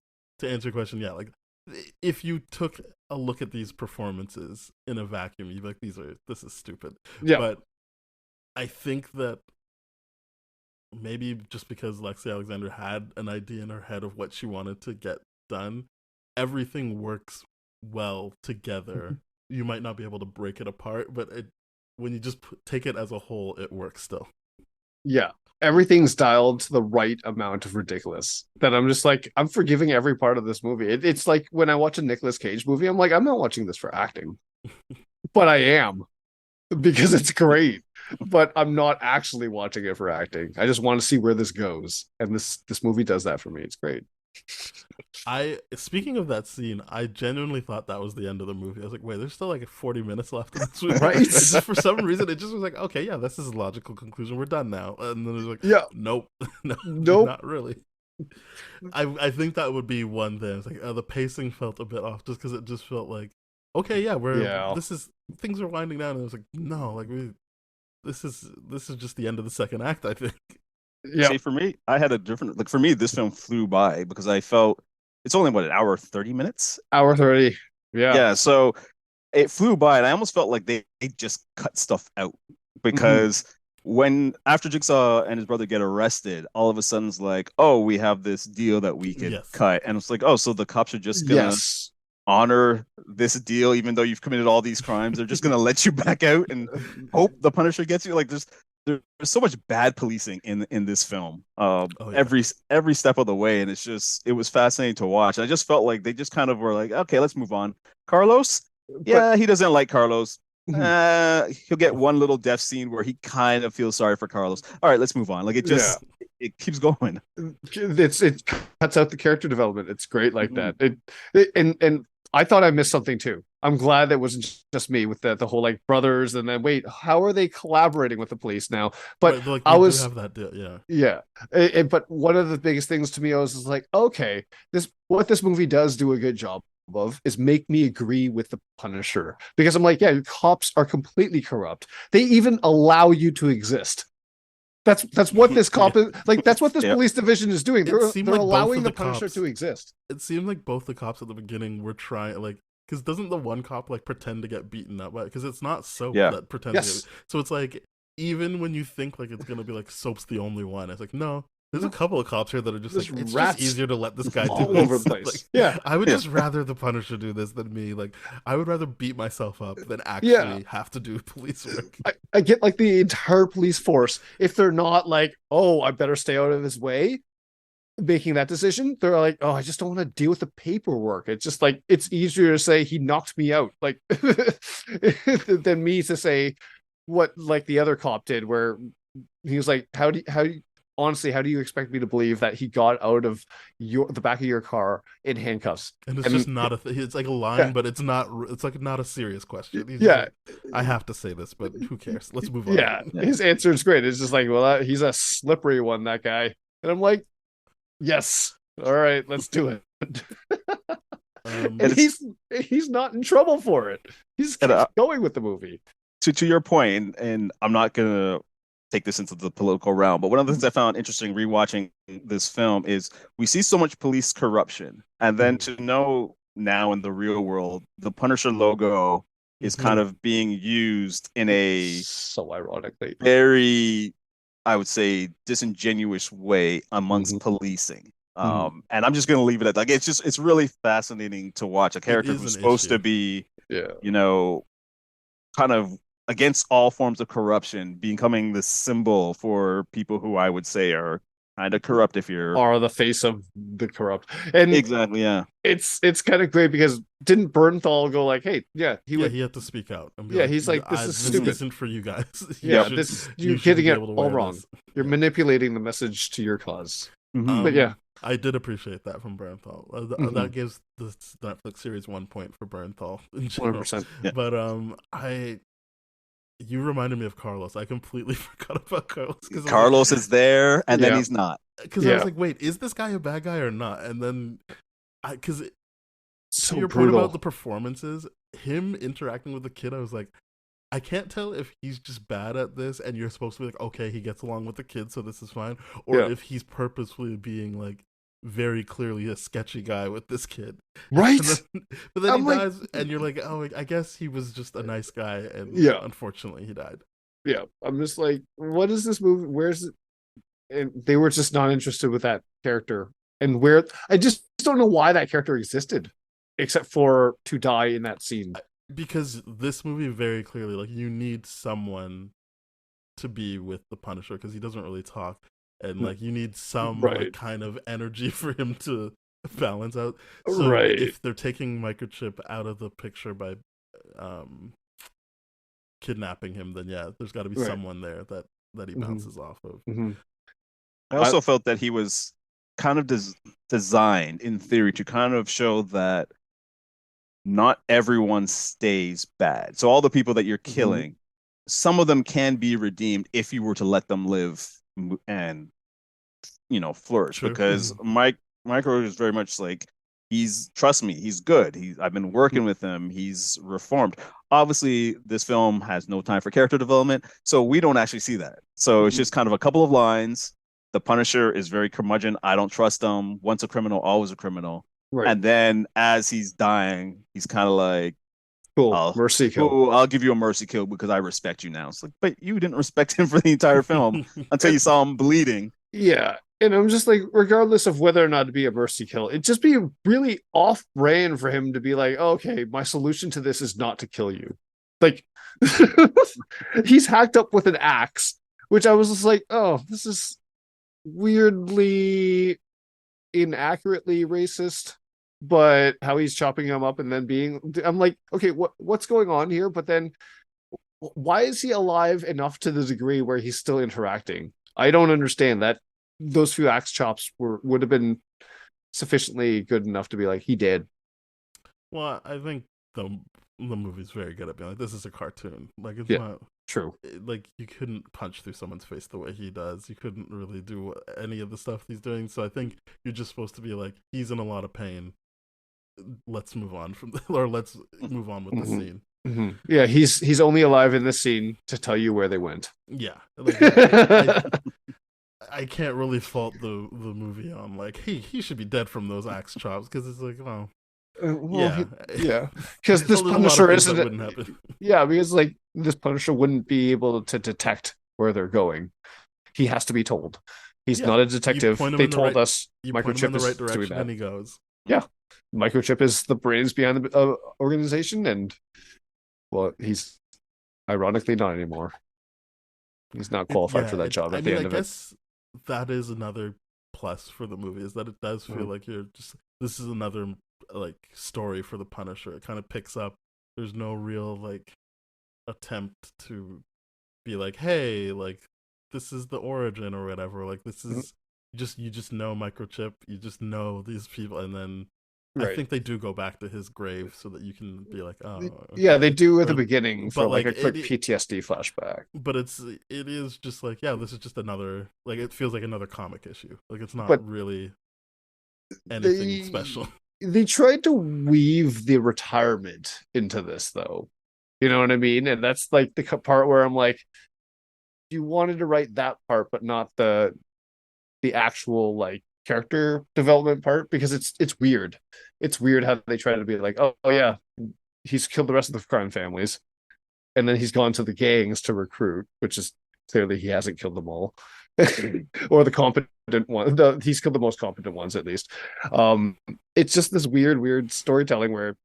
answer your question, yeah, like if you took a look at these performances in a vacuum, you'd be like, this is stupid. Yeah. But I think that maybe just because Lexi Alexander had an idea in her head of what she wanted to get done, everything works well together. You might not be able to break it apart, but when you just take it as a whole, it works still. Yeah. Everything's dialed to the right amount of ridiculous that I'm just like, I'm forgiving every part of this movie. It's like when I watch a Nicolas Cage movie, I'm like, I'm not watching this for acting, but I am because it's great. But I'm not actually watching it for acting. I just want to see where this goes. And this movie does that for me. It's great. Speaking of that scene, I genuinely thought that was the end of the movie. I was like, wait, there's still like 40 minutes left in this movie. Right? It's just for some reason, it just was like, okay, yeah, this is a logical conclusion. We're done now. And then it was like, Yeah. nope, no, Nope. not really. I think that would be one thing. It's like the pacing felt a bit off, just because it just felt like, okay, yeah, Yeah. things are winding down, and it was like, no, like this is just the end of the second act, I think. Yeah, See, for me, I had a different like for me, this film flew by because I felt it's only what an hour 30 minutes. hour 30. Yeah. Yeah, so it flew by, and I almost felt like they just cut stuff out Hmm. because when after Jigsaw and his brother get arrested, all of a sudden it's like, oh, we have this deal that we could Yes. cut, and it's like, oh, so the cops are just gonna Yes. honor this deal even though you've committed all these crimes. They're just gonna let you back out and hope the Punisher gets you. Like there's so much bad policing in this film, Oh yeah. every step of the way, and it was fascinating to watch. I just felt like they just kind of were like, okay, let's move on. Carlos, But yeah, he doesn't like Carlos. mhm, He'll get one little death scene where he kind of feels sorry for Carlos. All right, let's move on. Like yeah, it keeps going. it cuts out the character development. It's great like Mhm. that. And I thought I missed something too. I'm glad that wasn't just me with the whole like brothers and then wait, how are they collaborating with the police now? But Right, like I they do was have that deal. Yeah. yeah. But one of the biggest things to me, I was just like, okay, this movie does do a good job of is make me agree with the Punisher because I'm like, yeah, cops are completely corrupt. They even allow you to exist. That's what this Yeah. cop is like. That's what this Yeah. police division is doing. It They're seemed they're like both allowing of the the Punisher cops. to exist. It seemed like both the cops at the beginning were trying, like, because doesn't the one cop like pretend to get beaten up? Because it's not Soap Yeah. that pretends to Yes. get. So it's like even when you think like it's gonna be like Soap's the only one, it's like no. There's a No. couple of cops here that are just There's like it's rats just easier to let this guy do all this. over the place. Like, Yeah. I would Yeah. just rather the Punisher do this than me. Like I would rather beat myself up than Yeah. actually have to do police work. I get like the entire police force. If they're not like, oh, I better stay out of his way, making that decision, they're like, oh, I just don't want to deal with the paperwork. It's just like it's easier to say he knocked me out, like than me to say what like the other cop did, where he was like, honestly, how do you expect me to believe that he got out of the back of your car in handcuffs? And it's And just not a. It's like a line, yeah, but it's not. It's like not a serious question. He's just yeah, like, I have to say this, but who cares? Let's move on. yeah. His answer is great. It's just like, well, he's a slippery one, that guy. And I'm like, yes, all right, let's do it. Um, And And it's he's not in trouble for it. He just and keeps going with the movie. to your point, and I'm not gonna take this into the political realm, but one of the things I found interesting rewatching this film is we see so much police corruption, and then Mhm. to know now in the real world, the Punisher logo is kind mhm. of being used in a So ironically. very, I would say, disingenuous way amongst Mhm. policing. Mhm. And I'm just gonna leave it at like it's really fascinating to watch a It character is who's an supposed to issue. be, Yeah. you know, kind of against all forms of corruption, becoming the symbol for people who I would say are kind of corrupt if you're Are the face of the corrupt. And exactly, yeah. it's kind of great because didn't Bernthal go like, hey, yeah, he Yeah, would he had to speak out and be yeah, like, he's like, this is This stupid. isn't for you guys. Yeah, Yep. you're shouldn't getting be it able to all wear wrong. this." You're Yeah. manipulating the message to your cause. Mhm. But yeah. I did appreciate that from Bernthal. Mhm. That gives the Netflix series 1 point for Bernthal in general. 100%. Yeah. But you reminded me of Carlos. I completely forgot about Carlos because Carlos is there and then Yeah. he's not. because I was like, wait, is this guy a bad guy or not? And then because to So your point brutal. about the performances, him interacting with the kid, I was like, I can't tell if he's just bad at this and you're supposed to be like, okay, he gets along with the kid, so this is fine, or Yeah. if he's purposefully being like very clearly a sketchy guy with this kid. Right? But then I'm he like- dies, and you're like, oh, I guess he was just a nice guy, and Yeah. unfortunately he died. Yeah. I'm just like, what is this movie? Where's it? And they were just not interested with that character. And where I just don't know why that character existed, except for to die in that scene. Because this movie very clearly, like, you need someone to be with the Punisher because he doesn't really talk, and like you need some Right. like kind of energy for him to balance out. So Right. if they're taking Microchip out of the picture by kidnapping him, then yeah, there's got to be Right. someone there that he Mhm. bounces off of. Mm-hmm. I also felt that he was kind of designed in theory to kind of show that not everyone stays bad. So all the people that you're killing, some of them can be redeemed if you were to let them live and flourish. True. Because Micro is very much like trust me, he's good. I've been working with him. He's reformed. Obviously, this film has no time for character development, so we don't actually see that. So it's just kind of a couple of lines. the Punisher is very curmudgeon. I don't trust him. Once a criminal, always a criminal. Right. And then as he's dying, he's kind of like, Cool. Mercy kill. "Oh, I'll give you a mercy kill because I respect you now." It's like, but you didn't respect him for the entire film until you saw him bleeding. Yeah. And I'm just like, regardless of whether or not to be a mercy kill, it'd just be really off brand for him to be like, oh, okay, my solution to this is not to kill you. Like, he's hacked up with an axe, which I was just like, oh, this is weirdly inaccurately racist. But how he's chopping him up and then I'm like, okay, what's going on here? But then why is he alive enough to the degree where he's still interacting? I don't understand that. Those few axe chops would have been sufficiently good enough to be like, he did. Well, I think the movie's very good at being like, this is a cartoon. Like, it's not true. Like, you couldn't punch through someone's face the way he does. You couldn't really do any of the stuff he's doing. So I think you're just supposed to be like, he's in a lot of pain. Let's move on let's move on with the scene. Mm-hmm. Yeah, he's only alive in this scene to tell you where they went. Yeah, like, I can't really fault the movie on like, he should be dead from those axe chops, because it's like, oh, yeah, because this Punisher isn't. Yeah, because like this Punisher wouldn't be able to detect where they're going. He has to be told. He's not a detective. They told us microchip is the right direction, and he goes. Yeah, microchip is the brains behind the organization, and well, he's ironically not anymore. He's not qualified for that job at the end of it. I guess that is another plus for the movie, is that it does feel like this is another like story for the Punisher. It kind of picks up. There's no real like attempt to be like, hey, like this is the origin or whatever. Like, this is you just know microchip. You just know these people, and then I think they do go back to his grave so that you can be like, oh, okay. Yeah, they do at the beginning for like a quick PTSD flashback. But it is just like, yeah, this is just another, like, it feels like another comic issue. Like, it's not really anything special. They tried to weave the retirement into this, though. You know what I mean? And that's like the part where I'm like, you wanted to write that part, but not the actual like character development part, because it's weird. It's weird how they try to be like, oh yeah, he's killed the rest of the crime families, and then he's gone to the gangs to recruit, which is clearly he hasn't killed them all. Or the competent one. He's killed the most competent ones, at least. It's just this weird storytelling where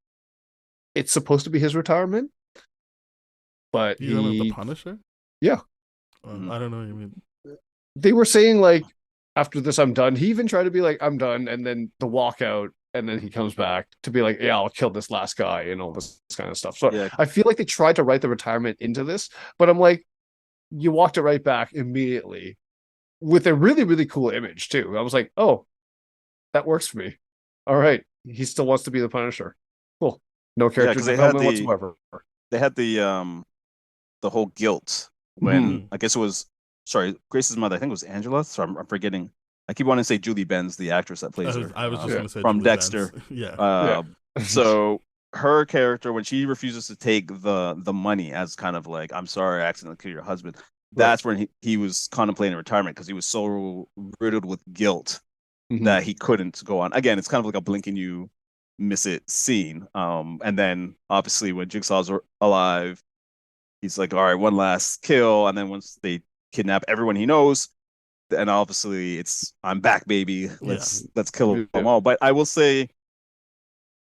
it's supposed to be his retirement, but you know the Punisher? Yeah. I don't know what you mean. They were saying like, after this, I'm done. He even tried to be like, I'm done, and then the walkout, and then he comes back to be like, yeah, I'll kill this last guy and all this kind of stuff. So yeah. I feel like they tried to write the retirement into this, but I'm like, you walked it right back immediately with a really, really cool image too. I was like, oh, that works for me. All right. He still wants to be the Punisher. Cool. No character development whatsoever. They had the whole guilt when I guess it was, sorry, Grace's mother, I think it was Angela. So I'm forgetting. I keep wanting to say Julie Benz, the actress that plays her. I was just going to say from Julie Dexter. Benz. Yeah. So her character, when she refuses to take the money as kind of like, I'm sorry, I accidentally killed your husband. That's when he was contemplating retirement, because he was so riddled with guilt that he couldn't go on. Again, it's kind of like a blink and you miss it scene. And then obviously when Jigsaw's alive, he's like, all right, one last kill. And then once they kidnap everyone he knows, and obviously it's, I'm back, baby. Let's kill them all. But I will say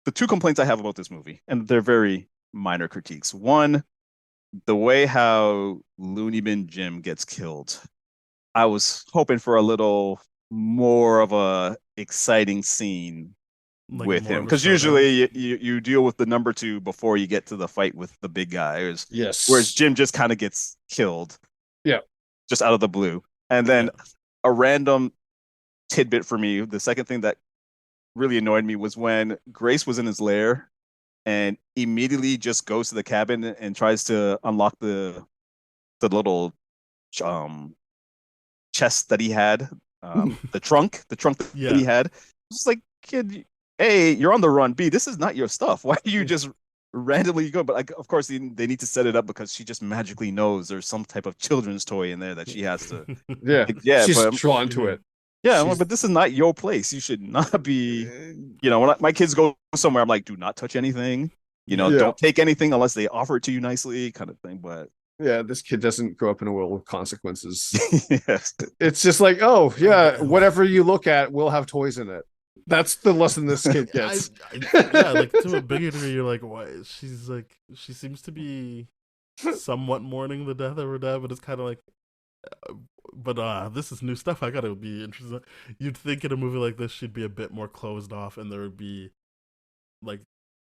the two complaints I have about this movie, and they're very minor critiques. One, the way how Looney Bin Jim gets killed. I was hoping for a little more of a exciting scene like with him, because usually you deal with the number two before you get to the fight with the big guy. Whereas Jim just kind of gets killed. Yeah. Just out of the blue. And then a random tidbit for me, the second thing that really annoyed me was when Grace was in his lair and immediately just goes to the cabin and tries to unlock the little chest that he had, the trunk that he had. It's like, kid, A, you're on the run. B, this is not your stuff. Why are you just randomly go, but like, of course, they need to set it up because she just magically knows there's some type of children's toy in there that she has to. Yeah, Like, yeah, she's but drawn to it. yeah, I'm like, but this is not your place. You should not be. When my kids go somewhere, I'm like, do not touch anything. Don't take anything unless they offer it to you nicely, kind of thing. But yeah, this kid doesn't grow up in a world with consequences. yes. It's just like, oh yeah, whatever you look at will have toys in it. That's the lesson this kid gets. Yeah, like to a bigger degree, you're like, why? She seems to be somewhat mourning the death of her dad, but it's kind of like, but this is new stuff. I gotta be interested. You'd think in a movie like this, she'd be a bit more closed off, and there would be like,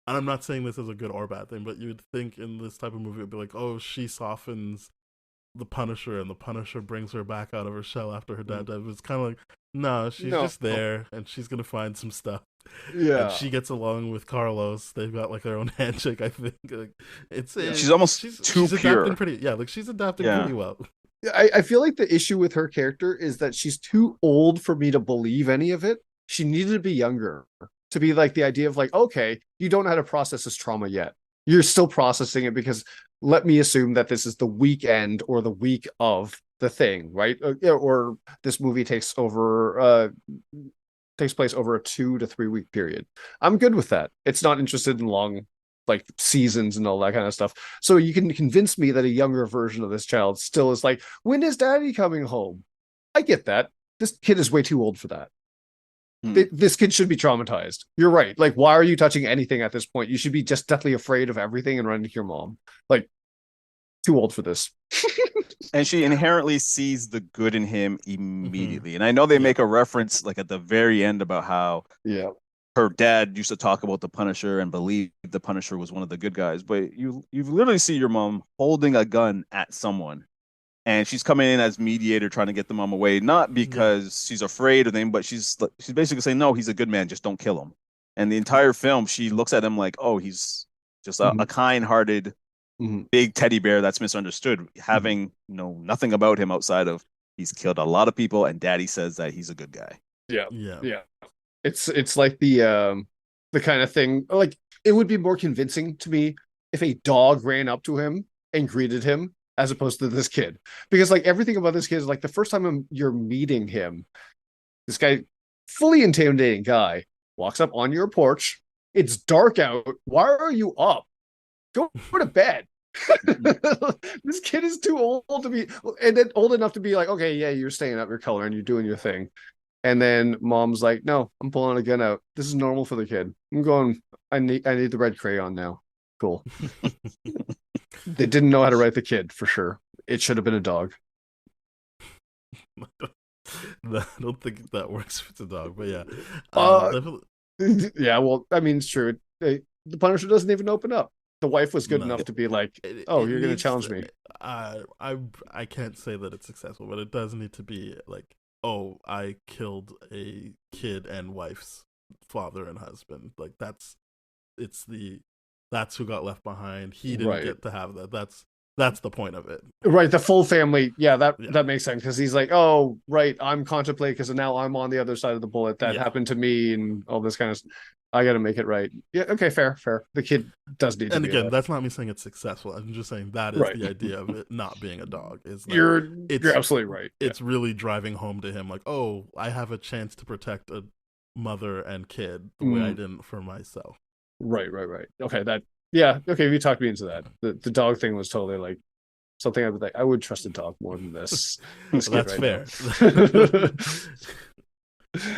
and I'm not saying this is a good or bad thing, but you would think in this type of movie, it'd be like, oh, she softens the Punisher, and the Punisher brings her back out of her shell after her dad died. But it's kind of like, no, she's just there, and she's gonna find some stuff. Yeah, and she gets along with Carlos. They've got like their own handshake. I think like, she's almost too pure. Adapting pretty, like she's adapting pretty well. I feel like the issue with her character is that she's too old for me to believe any of it. She needed to be younger to be like the idea of like, okay, you don't know how to process this trauma yet. You're still processing it because let me assume that this is the weekend or the week of the thing, right? Or this movie takes place over a 2 to 3 week period. I'm good with that. It's not interested in long like seasons and all that kind of stuff. So you can convince me that a younger version of this child still is like, when is daddy coming home? I get that. This kid is way too old for that. This kid should be traumatized. You're right. Like, why are you touching anything at this point? You should be just deathly afraid of everything and running to your mom. Like, too old for this. And she inherently sees the good in him immediately. And I know they make a reference like at the very end about how her dad used to talk about the Punisher and believe the Punisher was one of the good guys. But you literally see your mom holding a gun at someone. And she's coming in as mediator, trying to get the mom away, not because she's afraid of him, but she's basically saying, no, he's a good man, just don't kill him. And the entire film, she looks at him like, oh, he's just a kind-hearted, big teddy bear that's misunderstood, having nothing about him outside of he's killed a lot of people, and daddy says that he's a good guy. Yeah. It's like the kind of thing, like, it would be more convincing to me if a dog ran up to him and greeted him as opposed to this kid, because like everything about this kid is like the first time you're meeting him, this guy, fully intimidating guy, walks up on your porch. It's dark out. Why are you up? Go to bed. This kid is too old to be, and then old enough to be like, okay, yeah, you're staying up, your color, and you're doing your thing. And then mom's like, no, I'm pulling a gun out. This is normal for the kid. I'm going, I need the red crayon now. Cool. They didn't know how to write the kid for sure. It should have been a dog. I don't think that works if it's a dog, but yeah. Yeah, well, I mean, it's true. The Punisher doesn't even open up. The wife was good enough to be like, "Oh, you're going to challenge me." I can't say that it's successful, but it does need to be like, "Oh, I killed a kid and wife's father and husband." Like that's who got left behind. He didn't get to have that. That's the point of it. Right, the full family. Yeah, that makes sense, because he's like, oh, right, I'm contemplating because now I'm on the other side of the bullet. That happened to me and all this kind of stuff. I got to make it right. Yeah, okay, fair. The kid does need to be. And again, that's not me saying it's successful. I'm just saying that is the idea of it not being a dog. Is like, you're absolutely right. It's really driving home to him like, oh, I have a chance to protect a mother and kid the way I didn't for myself. Right. Okay, okay, you talked me into that. The dog thing was totally like something I would like. I would trust a dog more than this. That's fair.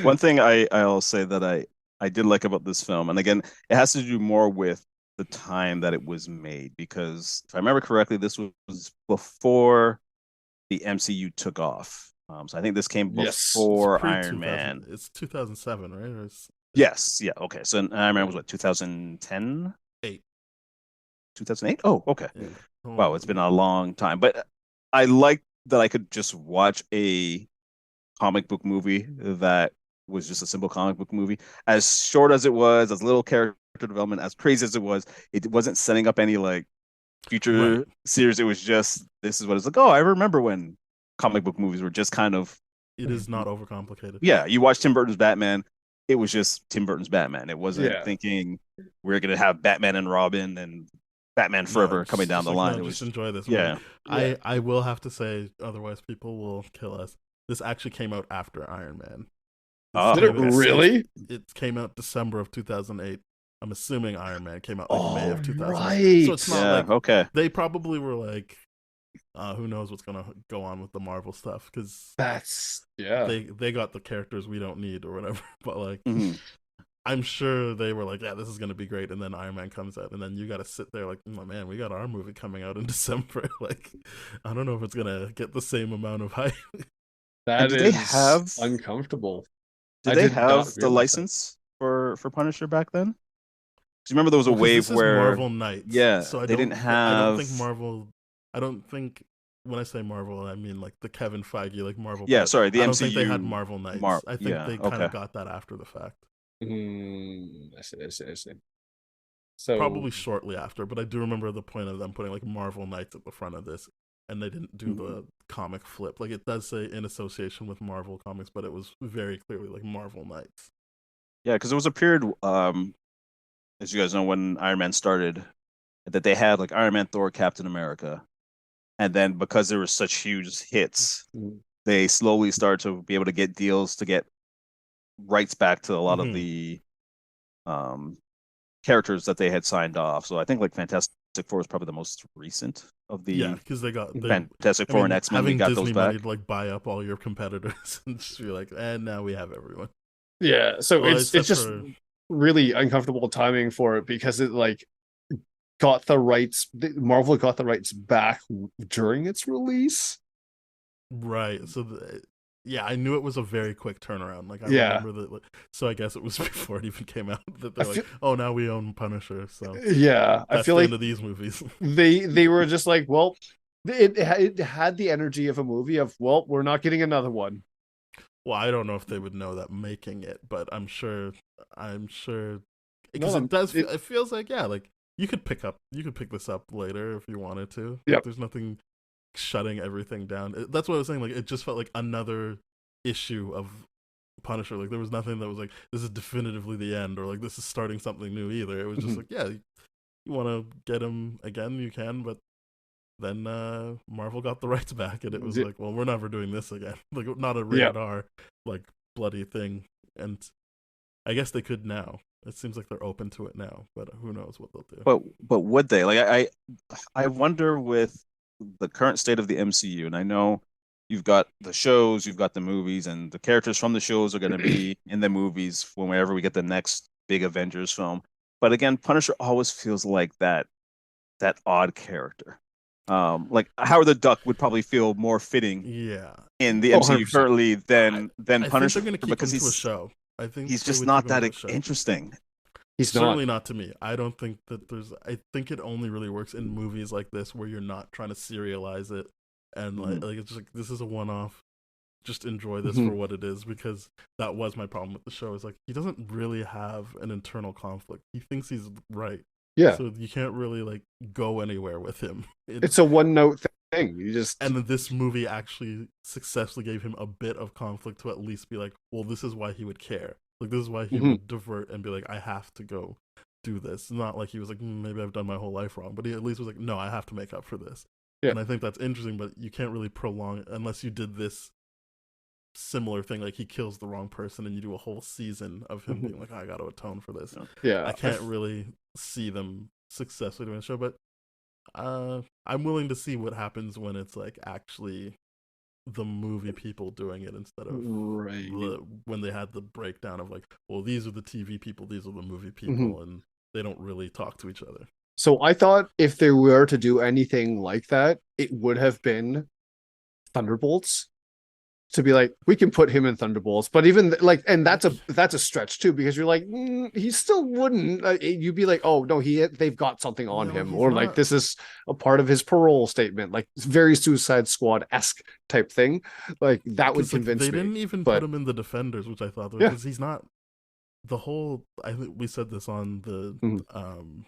One thing I'll say that I did like about this film, and again, it has to do more with the time that it was made, because if I remember correctly, this was before the MCU took off. So I think this came before Iron Man. It's 2007, right? Yes. Yeah. Okay. So Iron Man was what, 2010? 2008? Oh, okay. Yeah. Wow, it's been a long time. But I like that I could just watch a comic book movie that was just a simple comic book movie. As short as it was, as little character development, as crazy as it wasn't setting up any like future series. It was just, this is what it's like. Oh, I remember when comic book movies were just kind of... It is not overcomplicated. Yeah, you watch Tim Burton's Batman. it was just Tim Burton's Batman. It wasn't Yeah. thinking we're gonna have Batman and Robin and Batman No, Forever coming down just the like line. no, It just was enjoy this movie. yeah. Yeah. I will have to say, otherwise people will kill us. This actually came out after Iron Man. This Oh, Did it came out- okay. really? It came out December of 2008. I'm assuming Iron Man came out like May Oh, of 2008. right. So it's not Yeah, like okay. they probably were like, who knows what's gonna go on with the Marvel stuff because That's they got the characters we don't need or whatever. But like, Mhm. I'm sure they were like, yeah, this is gonna be great, and then Iron Man comes out, and then you got to sit there like, oh, man, we got our movie coming out in December. Like, I don't know if it's gonna get the same amount of hype. And that did they is have uncomfortable. did I they did have not the realize that. license for Punisher back then? 'Cause you remember there was a Well, because wave this is where Marvel Knights, yeah, so they didn't I don't think have Marvel. I don't think when I say Marvel, I mean like the Kevin Feige, like Marvel. yeah, But sorry, the I don't think they had MCU Marvel Knights. I think yeah, they kind okay. of got that after the fact. I see, I see, I see. So Probably shortly after, but I do remember the point of them putting like Marvel Knights at the front of this, and they didn't do the comic flip. Like it does say in association with Marvel Comics, but it was very clearly like Marvel Knights. Yeah, because there was a period, as you guys know, when Iron Man started, that they had like Iron Man, Thor, Captain America, and then because there were such huge hits, Mhm. they slowly started to be able to get deals to get rights back to a lot of Mhm. the um characters that they had signed off. So I think like Fantastic Four is probably the most recent of Yeah, the because they got they. Fantastic I Four and mean, X-Men. They having got those Disney money back. to like buy up all your competitors and just be like, and now we have everyone. yeah, so Well, it's except just for really uncomfortable timing for it because it like got the rights. Marvel got the rights back during its release. right. So yeah, I knew it was a very quick turnaround. Like I Yeah, remember that. Like, so I guess it was before it even came out that I they're feel. like, oh, now we own Punisher. So Yeah, I that's feel the like end of these movies. they were just like, well, it had the energy of a movie of, well, we're not getting another one. Well, I don't know if they would know that making it, but I'm sure. No, Because it does. it, It feels like yeah, like you could pick this up later if you wanted to. Like yep. there's nothing shutting everything down. That's what I was saying. Like it just felt like another issue of Punisher. Like there was nothing that was like this is definitively the end or like this is starting something new either. It was just Mhm. like yeah, you want to get him again, you can, but then Marvel got the rights back, and it was like, well, we're never doing this again. Like not a Yeah. rated R like bloody thing, and I guess they could now. It seems like they're open to it now, but who knows what they'll do. But would they? Like I wonder with the current state of the MCU, and I know you've got the shows, you've got the movies, and the characters from the shows are going to be in the movies whenever we get the next big Avengers film. But again, Punisher always feels like that odd character. Like Howard the Duck would probably feel more fitting Yeah, in the Oh, MCU 100%. currently than I think Punisher they're gonna keep because him to a show. I think he's they just would keep not him to that a show. interesting. He's Certainly not. not to me. I don't think that there's. I think it only really works in movies like this where you're not trying to serialize it, and like it's just like this is a one-off. Just enjoy this for Mhm. what it is because that was my problem with the show. Is like he doesn't really have an internal conflict. He thinks he's right, Yeah, so you can't really like go anywhere with him. it's a one note thing. You just And this movie actually successfully gave him a bit of conflict to at least be like, well, this is why he would care. Like, this is why he Mhm. would divert and be like, I have to go do this. Not like he was like, maybe I've done my whole life wrong, but he at least was like, no, I have to make up for this. Yeah. And I think that's interesting, but you can't really prolong it unless you did this similar thing. Like, he kills the wrong person and you do a whole season of him Mhm. being like, I got to atone for this. Yeah, I can't really see them successfully doing a show, but I'm willing to see what happens when it's like actually the movie people doing it instead of right. when they had the breakdown of like, well, these are the TV people, these are the movie Mm-hmm. people, and they don't really talk to each other. So I thought if they were to do anything like that, it would have been Thunderbolts. To be like, we can put him in Thunderbolts, but even like, and that's a stretch too, because you're like, he still wouldn't. You'd be like, oh no, they've got something on No, him, he's or like not. this is a part of his parole statement, like very Suicide Squad esque type thing. Like that would 'Cause, like, convince they me. didn't even but put him in the Defenders, which I thought Yeah. because he's not the whole. I think we said this on the Mhm.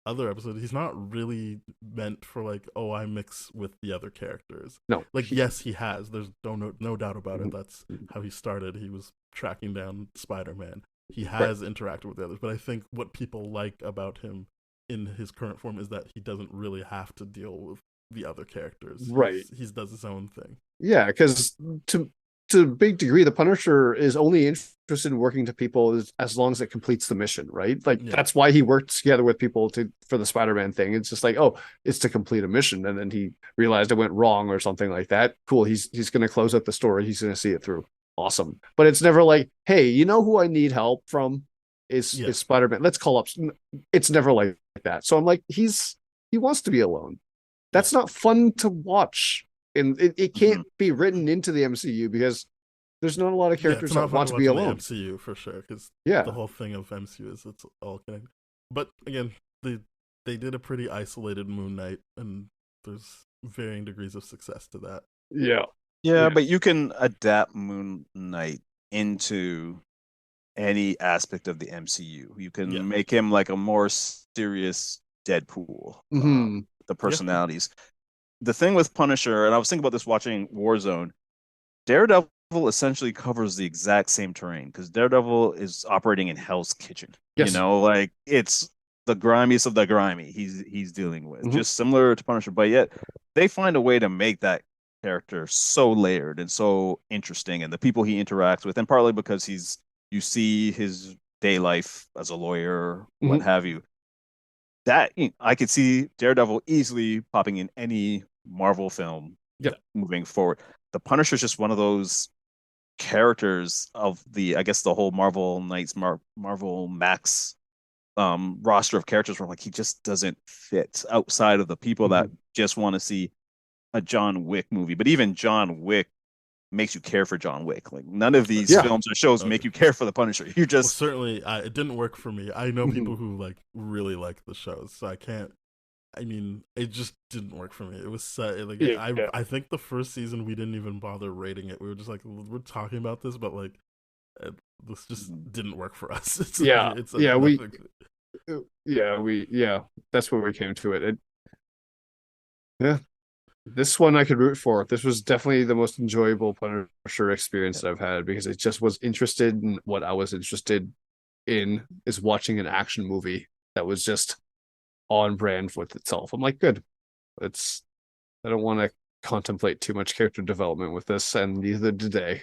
other episodes, he's not really meant for like, oh, I mix with the other characters. No, like yes, he has. There's no doubt about it. Mhm. That's how he started. He was tracking down Spider-Man. He Right. has interacted with the others, but I think what people like about him in his current form is that he doesn't really have to deal with the other characters. Right. He does his own thing. Yeah, because to a big degree, the Punisher is only interested in working to people as long as it completes the mission, right? Like Yeah. that's why he worked together with people for the Spider-Man thing. It's just like, oh, it's to complete a mission, and then he realized it went wrong or something like that. Cool, he's going to close out the story. He's going to see it through. Awesome, but it's never like, hey, you know who I need help from is Spider-Man. Let's call up. It's never like that. So I'm like, he wants to be alone. That's not fun to watch. And it can't be written into the MCU because there's not a lot of characters that want to be alone. The MCU for sure, because yeah, the whole thing of MCU is it's all connected. But again, they did a pretty isolated Moon Knight, and there's varying degrees of success to that. Yeah, but you can adapt Moon Knight into any aspect of the MCU. You can make him like a more serious Deadpool. The personalities. The thing with Punisher, and I was thinking about this watching Warzone, Daredevil essentially covers the exact same terrain because Daredevil is operating in Hell's Kitchen. Yes. You know, like it's the grimiest of the grimy he's dealing with, just similar to Punisher, but yet they find a way to make that character so layered and so interesting, and the people he interacts with, and partly because you see his day life as a lawyer, what have you. That I could see Daredevil easily popping in any Marvel film moving forward. The Punisher is just one of those characters of I guess the whole Marvel Knights, Marvel Max roster of characters where like he just doesn't fit outside of the people that just want to see a John Wick movie. But even John Wick makes you care for John Wick. Like none of these films or shows make you care for the Punisher. You're just certainly it didn't work for me. I know people who like really like the shows, so I can't. I mean, it just didn't work for me. It was like I think the first season we didn't even bother rating it. We were just like, we're talking about this, but like this just didn't work for us. It's that's where we came to it. This one I could root for. This was definitely the most enjoyable Punisher experience I've had because it just was interested in what I was interested in, is watching an action movie that was just on brand with itself. I'm like, good. I don't want to contemplate too much character development with this, and neither did they.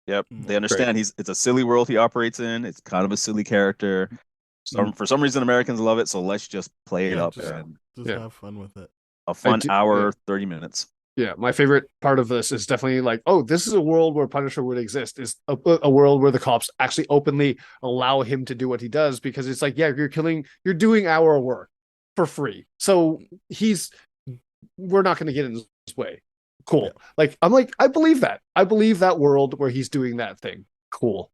Yep, they understand it's a silly world he operates in. It's kind of a silly character. For some reason, Americans love it, so let's just play it up and just have fun with it. A fun hour, 30 minutes. Yeah, my favorite part of this is definitely like, oh, this is a world where Punisher would exist. Is a world where the cops actually openly allow him to do what he does, because it's like, yeah, you're doing our work for free. So we're not going to get in his way. Cool. Yeah. Like, I'm like, I believe that. I believe that world where he's doing that thing. Cool.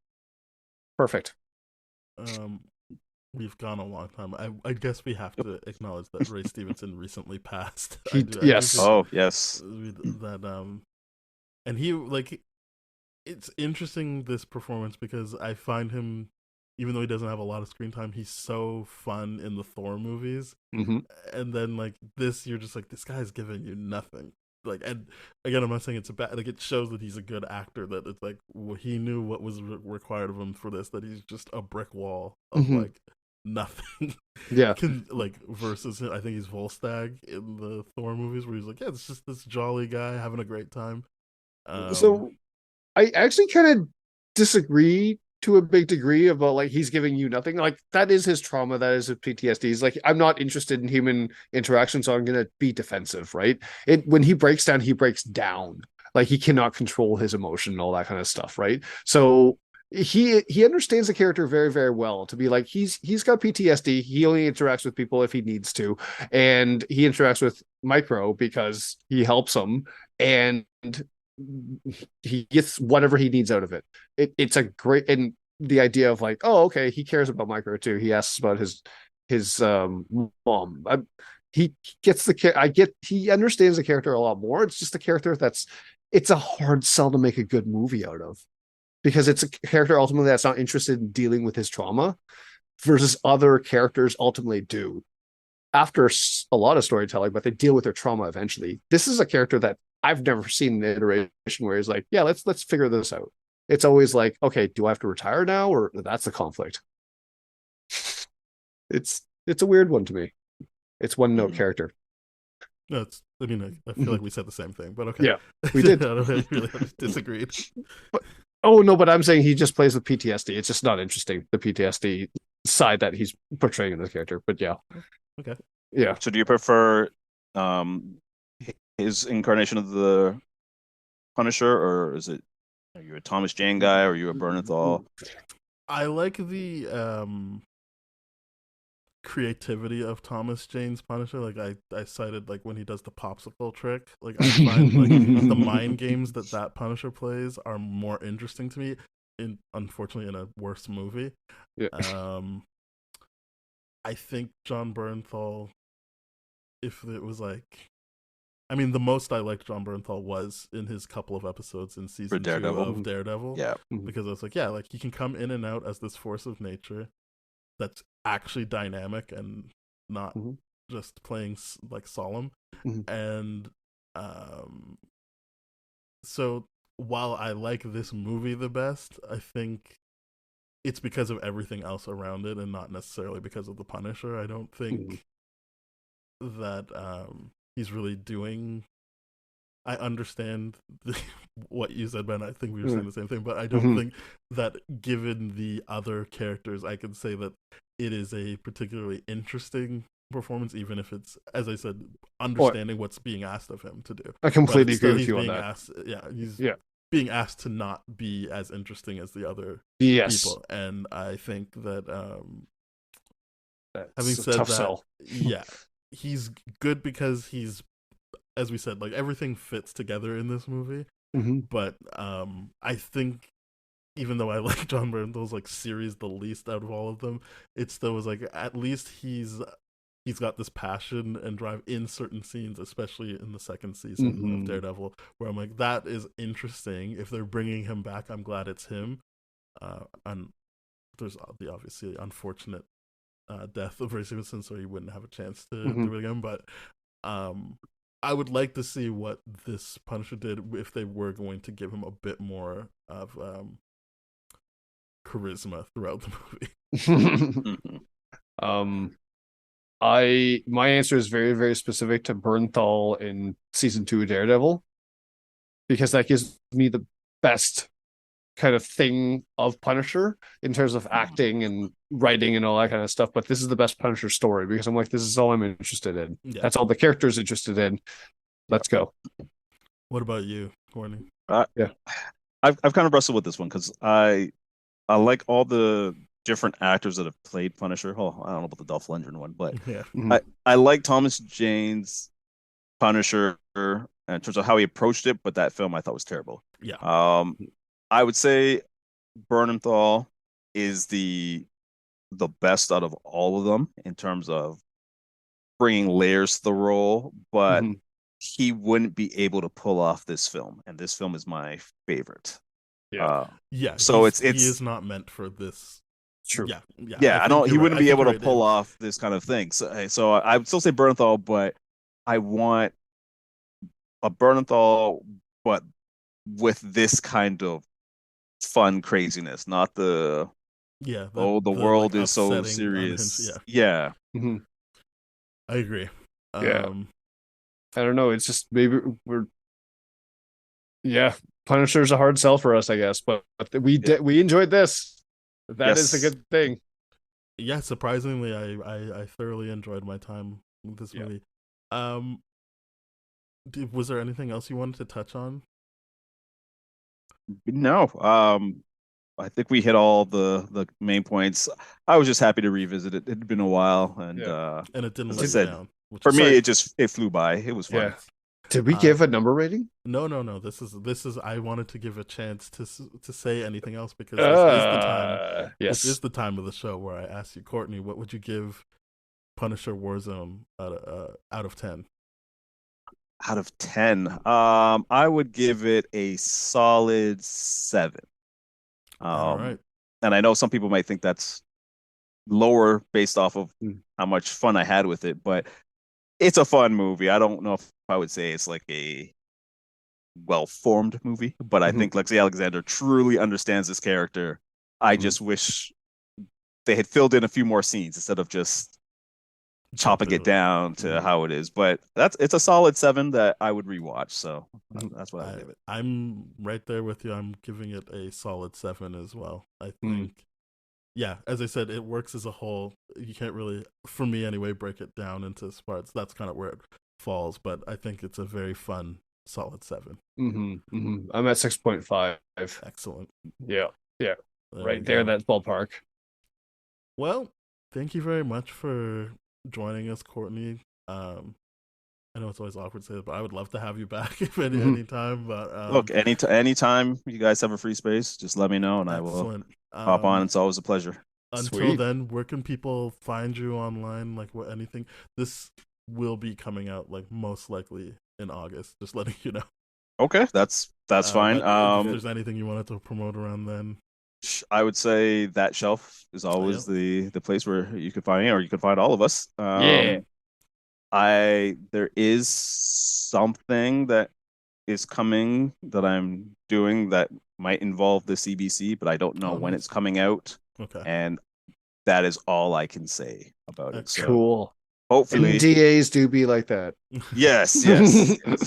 Perfect. We've gone a long time. I guess we have to acknowledge that Ray Stevenson recently passed. Yes. That and he like, it's interesting, this performance, because I find him, even though he doesn't have a lot of screen time, he's so fun in the Thor movies. And then like this, you're just like, this guy's giving you nothing. Like, and again, I'm not saying it's a bad, like, it shows that he's a good actor, that it's like, he knew what was required of him for this, that he's just a brick wall of like nothing. Versus I think he's Volstagg in the Thor movies, where he's like, yeah, it's just this jolly guy having a great time. So I actually kind of disagree to a big degree about like he's giving you nothing. Like, that is his trauma, that is his PTSD. He's like, I'm not interested in human interaction, so I'm gonna be defensive, right? When he breaks down, he breaks down. Like, he cannot control his emotion and all that kind of stuff, right? So he understands the character very, very well, to be like, he's got PTSD. He only interacts with people if he needs to, and he interacts with Micro because he helps him, and he gets whatever he needs out of it. It's a great, and the idea of like, oh, okay, he cares about Micro too. He asks about his mom. He gets he understands the character a lot more. It's just a character it's a hard sell to make a good movie out of, because it's a character ultimately that's not interested in dealing with his trauma, versus other characters ultimately do. after a lot of storytelling, but they deal with their trauma eventually. This is a character that I've never seen an iteration where he's like, yeah, let's figure this out. It's always like, okay, do I have to retire now, or that's the conflict? It's a weird one to me. It's one note character. No, I mean, I feel like we said the same thing, but okay. Yeah, we did. I don't really disagreed. Oh no, but I'm saying he just plays with PTSD. It's just not interesting, the PTSD side that he's portraying in this character. But yeah. Okay. Yeah. So do you prefer his incarnation of the Punisher, or are you a Thomas Jane guy, or are you a Bernthal? I like the creativity of Thomas Jane's Punisher. Like I cited, like when he does the popsicle trick. Like I find like the mind games that Punisher plays are more interesting to me. Unfortunately, in a worse movie. Yeah. I think John Bernthal, if it was like, I mean, the most I liked John Bernthal was in his couple of episodes in season 2 of Daredevil. Yeah. Because I was like, yeah, like he can come in and out as this force of nature that's actually dynamic and not just playing like solemn. And so while I like this movie the best, I think it's because of everything else around it and not necessarily because of the Punisher. I don't think that he's really doing. I understand what you said, Ben. I think we were saying the same thing, but I don't think that given the other characters, I can say that it is a particularly interesting performance, even if it's, as I said, understanding what's being asked of him to do. I completely agree with you on that. He's being asked to not be as interesting as the other people, and I think that having said that, sell. Yeah, he's good because he's, as we said, like everything fits together in this movie. But I think even though I like John Bernthal's like series the least out of all of them, it still was like at least he's got this passion and drive in certain scenes, especially in the second season of Daredevil, where I'm like, that is interesting. If they're bringing him back, I'm glad it's him. And there's the obviously unfortunate death of Ray Stevenson, so he wouldn't have a chance to do it again. But I would like to see what this Punisher did if they were going to give him a bit more of charisma throughout the movie. My answer is very, very specific to Bernthal in season 2 of Daredevil, because that gives me the best kind of thing of Punisher in terms of acting and writing and all that kind of stuff. But this is the best Punisher story because I'm like, this is all I'm interested in. Yeah. That's all the character's interested in. Let's go. What about you, Courtney? I've kind of wrestled with this one because I like all the different actors that have played Punisher. Oh, I don't know about the Dolph Lundgren one, but I like Thomas Jane's Punisher in terms of how he approached it, but that film I thought was terrible. Yeah. I would say Bernthal is the best out of all of them in terms of bringing layers to the role, but he wouldn't be able to pull off this film, and this film is my favorite. So he is not meant for this. True. I don't. He wouldn't be able to pull off this kind of thing. So I would still say Bernthal, but I want a Bernthal, but with this kind of fun craziness, not the the world is so serious. I agree. I don't know, it's just maybe Punisher's a hard sell for us, I guess, but we enjoyed this. That is a good thing. Surprisingly, I thoroughly enjoyed my time with this movie. Was there anything else you wanted to touch on? No. I think we hit all the main points. I was just happy to revisit it. It had been a while, and it didn't let me down. For me, it flew by. It was fun. Yeah. Did we give a number rating? No. This is. I wanted to give a chance to say anything else because this is the time. This is the time of the show where I ask you, Courtney, what would you give Punisher Warzone out of 10? Out of 10, I would give it a solid 7. All right. And I know some people might think that's lower based off of how much fun I had with it, but it's a fun movie. I don't know if I would say it's like a well-formed movie, but I think Lexi Alexander truly understands this character. I just wish they had filled in a few more scenes instead of just chopping it down to how it is. But it's a solid 7 that I would rewatch. So that's what I give it. I'm right there with you. I'm giving it a solid 7 as well. I think, yeah, as I said, it works as a whole. You can't really, for me anyway, break it down into parts. That's kind of where it falls. But I think it's a very fun, solid 7. I'm at 6.5. Excellent. Yeah. Right there, that ballpark. Well, thank you very much for joining us, Courtney. I know it's always awkward to say it, but I would love to have you back if any time. But look, anytime you guys have a free space, just let me know and I will hop on. It's always a pleasure. Until then, where can people find you online? Like anything? This will be coming out like most likely in August. Just letting you know. Okay, that's fine. If there's anything you wanted to promote around then, I would say That Shelf is always the place where you can find me, or you can find all of us. There is something that is coming that I'm doing that might involve the CBC, but I don't know when it's coming out. Okay. And that is all I can say about it. So cool. Hopefully NDAs do be like that. Yes.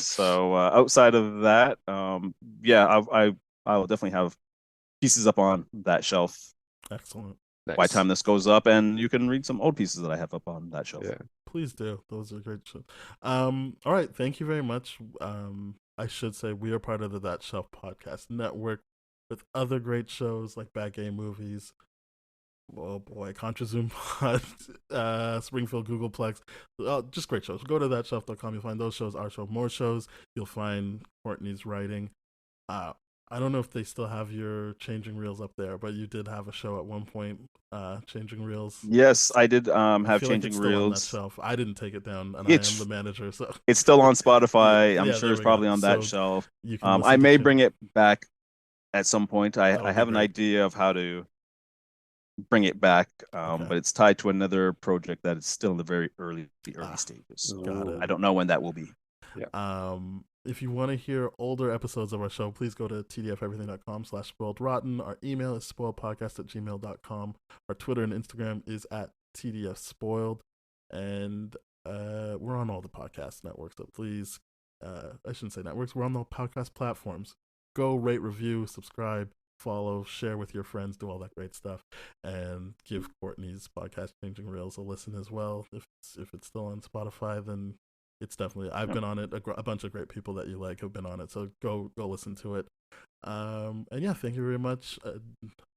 So outside of that, I will definitely have pieces up on That Shelf. Excellent. By the time this goes up, and you can read some old pieces that I have up on That Shelf. Yeah, please do. Those are great shows. All right, thank you very much. I should say we are part of the That Shelf podcast network with other great shows like Bad Game Movies. Oh boy, Contra Zoom Pod, Springfield Googleplex, just great shows. Go to thatshelf.com. You'll find those shows, our show, more shows. You'll find Courtney's writing. I don't know if they still have your Changing Reels up there, but you did have a show at one point, Changing Reels. Yes, I did have Changing like it's still Reels. on that shelf. I didn't take it down, and I am the manager, so it's still on Spotify. I'm sure it's probably on That Shelf. I may bring it back at some point. I have an idea of how to bring it back, but it's tied to another project that is still in the very early stages. Got it. I don't know when that will be. Yeah. If you want to hear older episodes of our show, please go to tdfeverything.com/spoiledrotten. Our email is spoiledpodcast@gmail.com. Our Twitter and Instagram is at tdfspoiled. And we're on all the podcast networks, so please, I shouldn't say networks, we're on the podcast platforms. Go rate, review, subscribe, follow, share with your friends, do all that great stuff, and give Courtney's podcast Changing Reels a listen as well. If it's still on Spotify, then it's definitely, I've been on it. A bunch of great people that you like have been on it, so go listen to it. And yeah, thank you very much.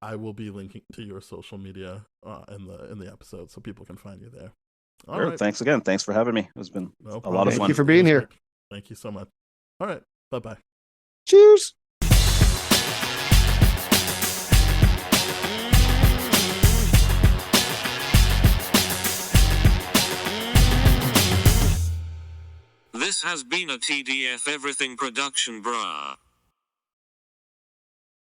I will be linking to your social media in the episode, so people can find you there. All right. Thanks again. Thanks for having me. It's been a lot of fun. Thank you for being here. Thank you so much. All right. Bye-bye. Cheers. This has been a TDF Everything production, brah.